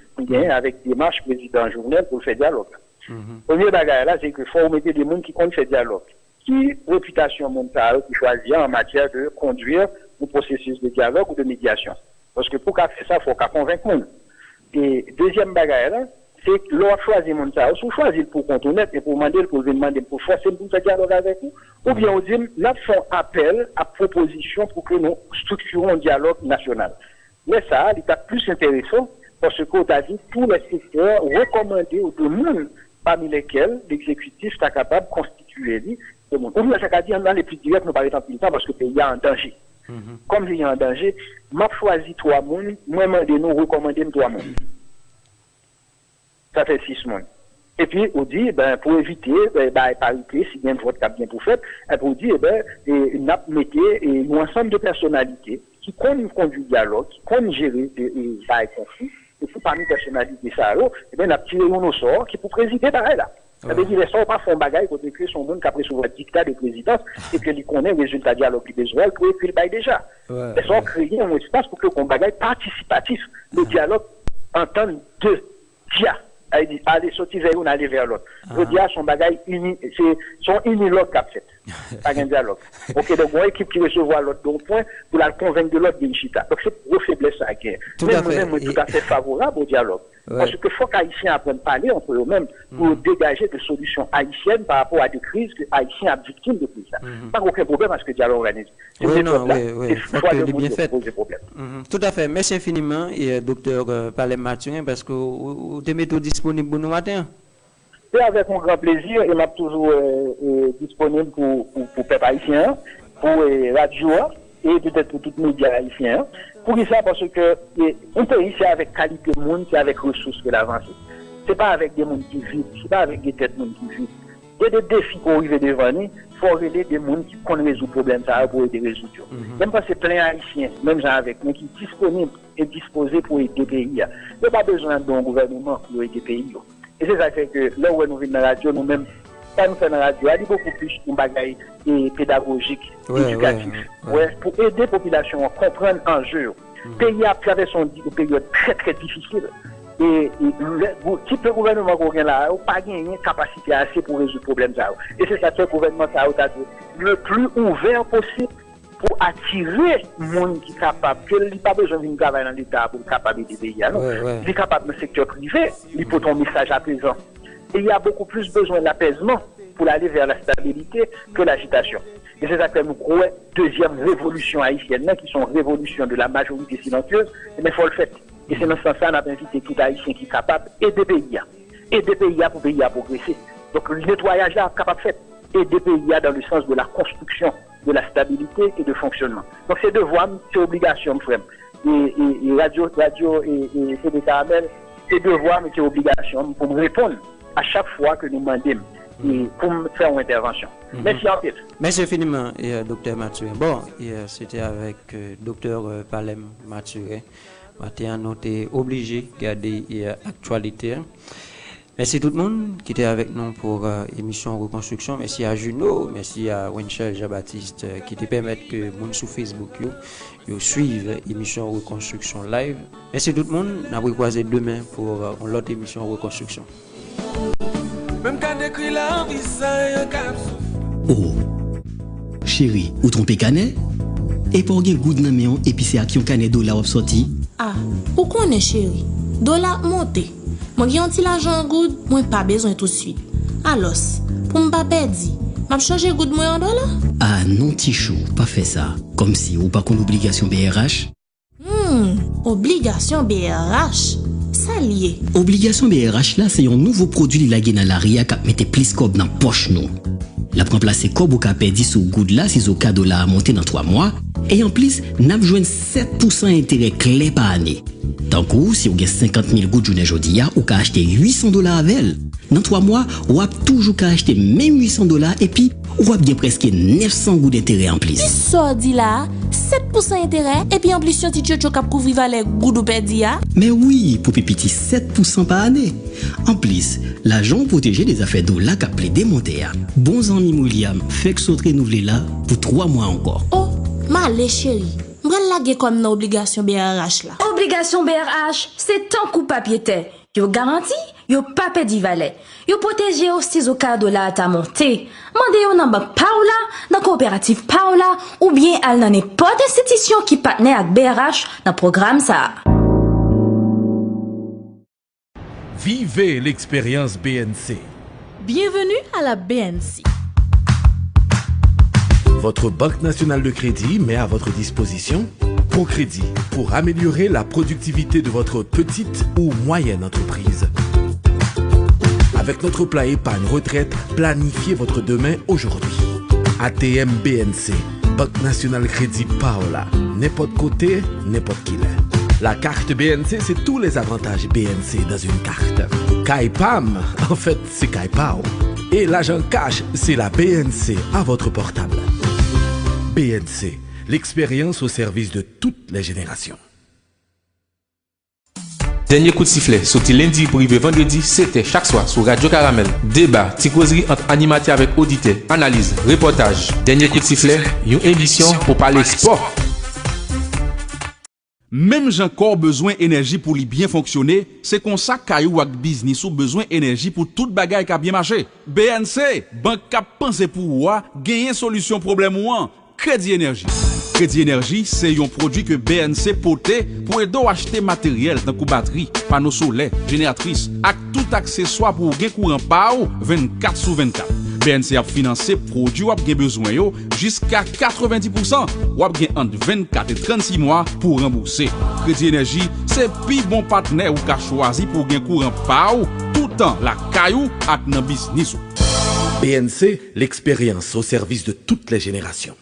avec des marches président journal pour faire dialogue. Premier bagage là, c'est qu'il faut mettre des gens qui comptent faire dialogue. Qui réputation mondiale qui choisit en matière de conduire un processus de dialogue ou de médiation. Parce que pour faire ça, il faut convaincre le monde. Et deuxième bagage là, c'est que l'on choisit mon ça, ou choisit pour contourner et pour demander pour forcer pour faire dialogue avec vous, ou bien on dit, nous faisons appel à proposition pour que nous structurons un dialogue national. Mais ça, il est plus intéressant parce qu'on a dit tous les secteurs recommandés ou de monde parmi lesquels l'exécutif est capable de constituer le monde. Ou bien ça dit dans les plus directs, nous parlons plus de temps parce que le pays est en danger. Comme il est en danger, m'a choisi 3 mondes, moi demandé nous recommander 3 mondes. Ça fait 6 mondes. Et puis, on dit, pour éviter, parité, si bien vote bien pour faire, pour dire, nous mettez un ensemble de personnalités qui connaissent conduire le dialogue, qui connaissent gérer les conflits, et puis parmi les personnalités, ça, nous avons tiré un sort qui pour présider pareil là. Ça veut dire, les sorts pas font bagaille pour que son monde qui a pris sur votre dictat de présidence et que lui connaît le résultat dialogue qui besoin, pour écrire le bail déjà. Les sorts créer un espace pour que qu'on bagaille participatif, le dialogue en temps de dia. Aller sortir vers l'un, aller vers l'autre. Le dialogue, son bagaille c'est son unilogue qu'a fait. Pas un dialogue. Ok, donc, une équipe qui recevoir l'autre d'un point pour la convaincre de l'autre d'une chita. Donc, c'est pour faiblesse à guerre. Mais moi-même, tout à fait favorable au dialogue. Parce que faut qu'Haïtiens apprennent à parler entre eux-mêmes pour dégager des solutions haïtiennes par rapport à des crises que Haïtiens sont victimes de crises. Pas aucun problème parce que le dialogue organise. Oui, non, oui. C'est bien fait. Tout à fait. Merci infiniment, docteur Palem Mathurin, parce que vous êtes méthode disponible pour nous matin. C'est avec un grand plaisir et m'a toujours disponible pour peuple haïtien, pour radio et peut-être pour tous les médias haïtiens. Pour ça, parce que un pays, c'est avec qualité de monde, c'est avec ressources que l'avancée. C'est pas avec des mondes qui vivent, c'est pas avec des têtes de monde qui vivent. Il y a des défis pour arriver devant nous, il faut aider des gens qui connaissent résoudre le problème ça pour aider résoudre. Même pas c'est plein haïtiens, même gens avec nous, qui sont disponibles et disposés pour aider le pays. Il n'y a pas besoin d'un gouvernement pour aider le pays. Et c'est ça fait que là où nous venons dans la radio, nous-mêmes, ça nous fait dans la radio, il y a beaucoup plus de bagaille pédagogique, éducatif, pour aider la population à comprendre l'enjeu. Le pays a traversé une période très très difficile. Et le type de gouvernement qu'on a là, n'a pas gagné capacité assez pour résoudre le problème. Et c'est ça que le gouvernement a dit, le plus ouvert possible pour attirer les gens qui sont capables, qu'il n'y a pas besoin de travailler dans l'État pour être capable d'aider les pays. Il est capable dans le secteur privé, il peut ton message apaisant. Et il y a beaucoup plus besoin de l'apaisement pour aller vers la stabilité que l'agitation. Et c'est ça que nous croyons, deuxième révolution haïtienne, qui sont révolution de la majorité silencieuse, mais il faut le faire. Et c'est dans ce sens-là qu'on a invité tout haïtien qui est capable d'aider le pays. Aider le pays pour le pays à progresser. Donc le nettoyage là est capable de faire. Aider le pays dans le sens de la construction, de la stabilité et de fonctionnement. Donc c'est devoir, c'est obligation, frère. Et radio et CD Caramel, c'est devoir, mais c'est obligation pour me répondre à chaque fois que nous demandons et pour me faire une intervention. Merci en pile. Merci infiniment, docteur Mathurin. Bon, c'était avec docteur Palem Mathurin. Matin, nous sommes obligés de garder l'actualité. Merci tout le monde qui était avec nous pour l'émission Reconstruction. Merci à Juno, merci à Winchell Jean-Baptiste qui te permettent que nous sur Facebook suivent l'émission Reconstruction live. Merci tout le monde. Nous allons croiser demain pour l'autre émission Reconstruction. Oh, chérie, ou trompé canet? Et pour gen goud nan men et puis c'est à qui on canet dollar op sorti? Ah, ou connaît chérie? Dollar monté. Moi gen ti l'argent goud, moi pas besoin tout de suite. Alors, pour m'pa perdi, m'a changer goud moi en dollar? Ah non Tichou, pas fait ça. Comme si ou pas qu'on obligation BRH? Obligation BRH. Ça lié. Obligation BRH là, c'est un nouveau produit la gen dans la ria qui mette plus cob dans poche nous. La remplacer cob ou ka perdi sous goud là si au cas dollar monter dans 3 mois et en plus n'a besoin 7% intérêt clé par année. Tant que si vous avez 50 000 gouttes journée aujourd'hui, ou ka acheter $800 avec. Dans 3 mois, vous avez toujours qu'à acheter même $800 et puis vous avez presque 900 gouttes d'intérêt en plus. Ça dit là, 7% intérêt et puis en plus si tu as couvrir valer goud ou perdi. Mais oui, pour pipiti 7% par année. En plus, l'argent protégé des affaires d'eau là qu'a plaidé monter. Bons amis William, fait que sauter renouveler là pour 3 mois encore. Oh, malé chérie. M'gal laguer comme dans obligation BRH là. Obligation BRH, c'est tant coup papier terre. Yo garanti, yo pas perdu valet. Yo protégé aussi au cas de la ta montée. Mandez yo nan banque Paola, dans coopérative Paola ou bien al nan n'importe institution qui partenaire avec BRH dans programme ça. Vivez l'expérience BNC. Bienvenue à la BNC. Votre Banque nationale de crédit met à votre disposition ProCrédit pour améliorer la productivité de votre petite ou moyenne entreprise. Avec notre plat épargne retraite, planifiez votre demain aujourd'hui. ATM BNC, Banque nationale crédit Paola. N'importe côté, n'importe qui l'est. La carte BNC, c'est tous les avantages BNC dans une carte. Kaipam, en fait, c'est Kaipao. Et l'argent cash, c'est la BNC à votre portable. BNC, l'expérience au service de toutes les générations. Dernier coup de sifflet, sorti lundi pour arriver vendredi, c'était chaque soir sur Radio Caramel. Débat, ticoserie entre animateurs avec auditeurs, analyse, reportage. Dernier coup de sifflet, une émission pour parler sport. Même j'ai encore besoin d'énergie pour lui bien fonctionner, c'est comme ça qu'ayou ak business ou besoin d'énergie pour toute bagaille qui a bien marché. BNC, banque qui pense pour moi, gagner solution problème ou un. Crédit Énergie. Crédit Énergie, c'est un produit que BNC pote pour aider à acheter matériel dans la batterie, panneaux solaires, génératrices, avec tout accessoire pour gagner courant par 24/24. BNC a financé produit ou a besoin jusqu'à 90%. Ou a entre 24 et 36 mois pour rembourser. Crédit Énergie, c'est plus bon partenaire ou qu'a choisi pour gagner courant par tout le temps la caillou avec dans business. BNC, l'expérience au service de toutes les générations.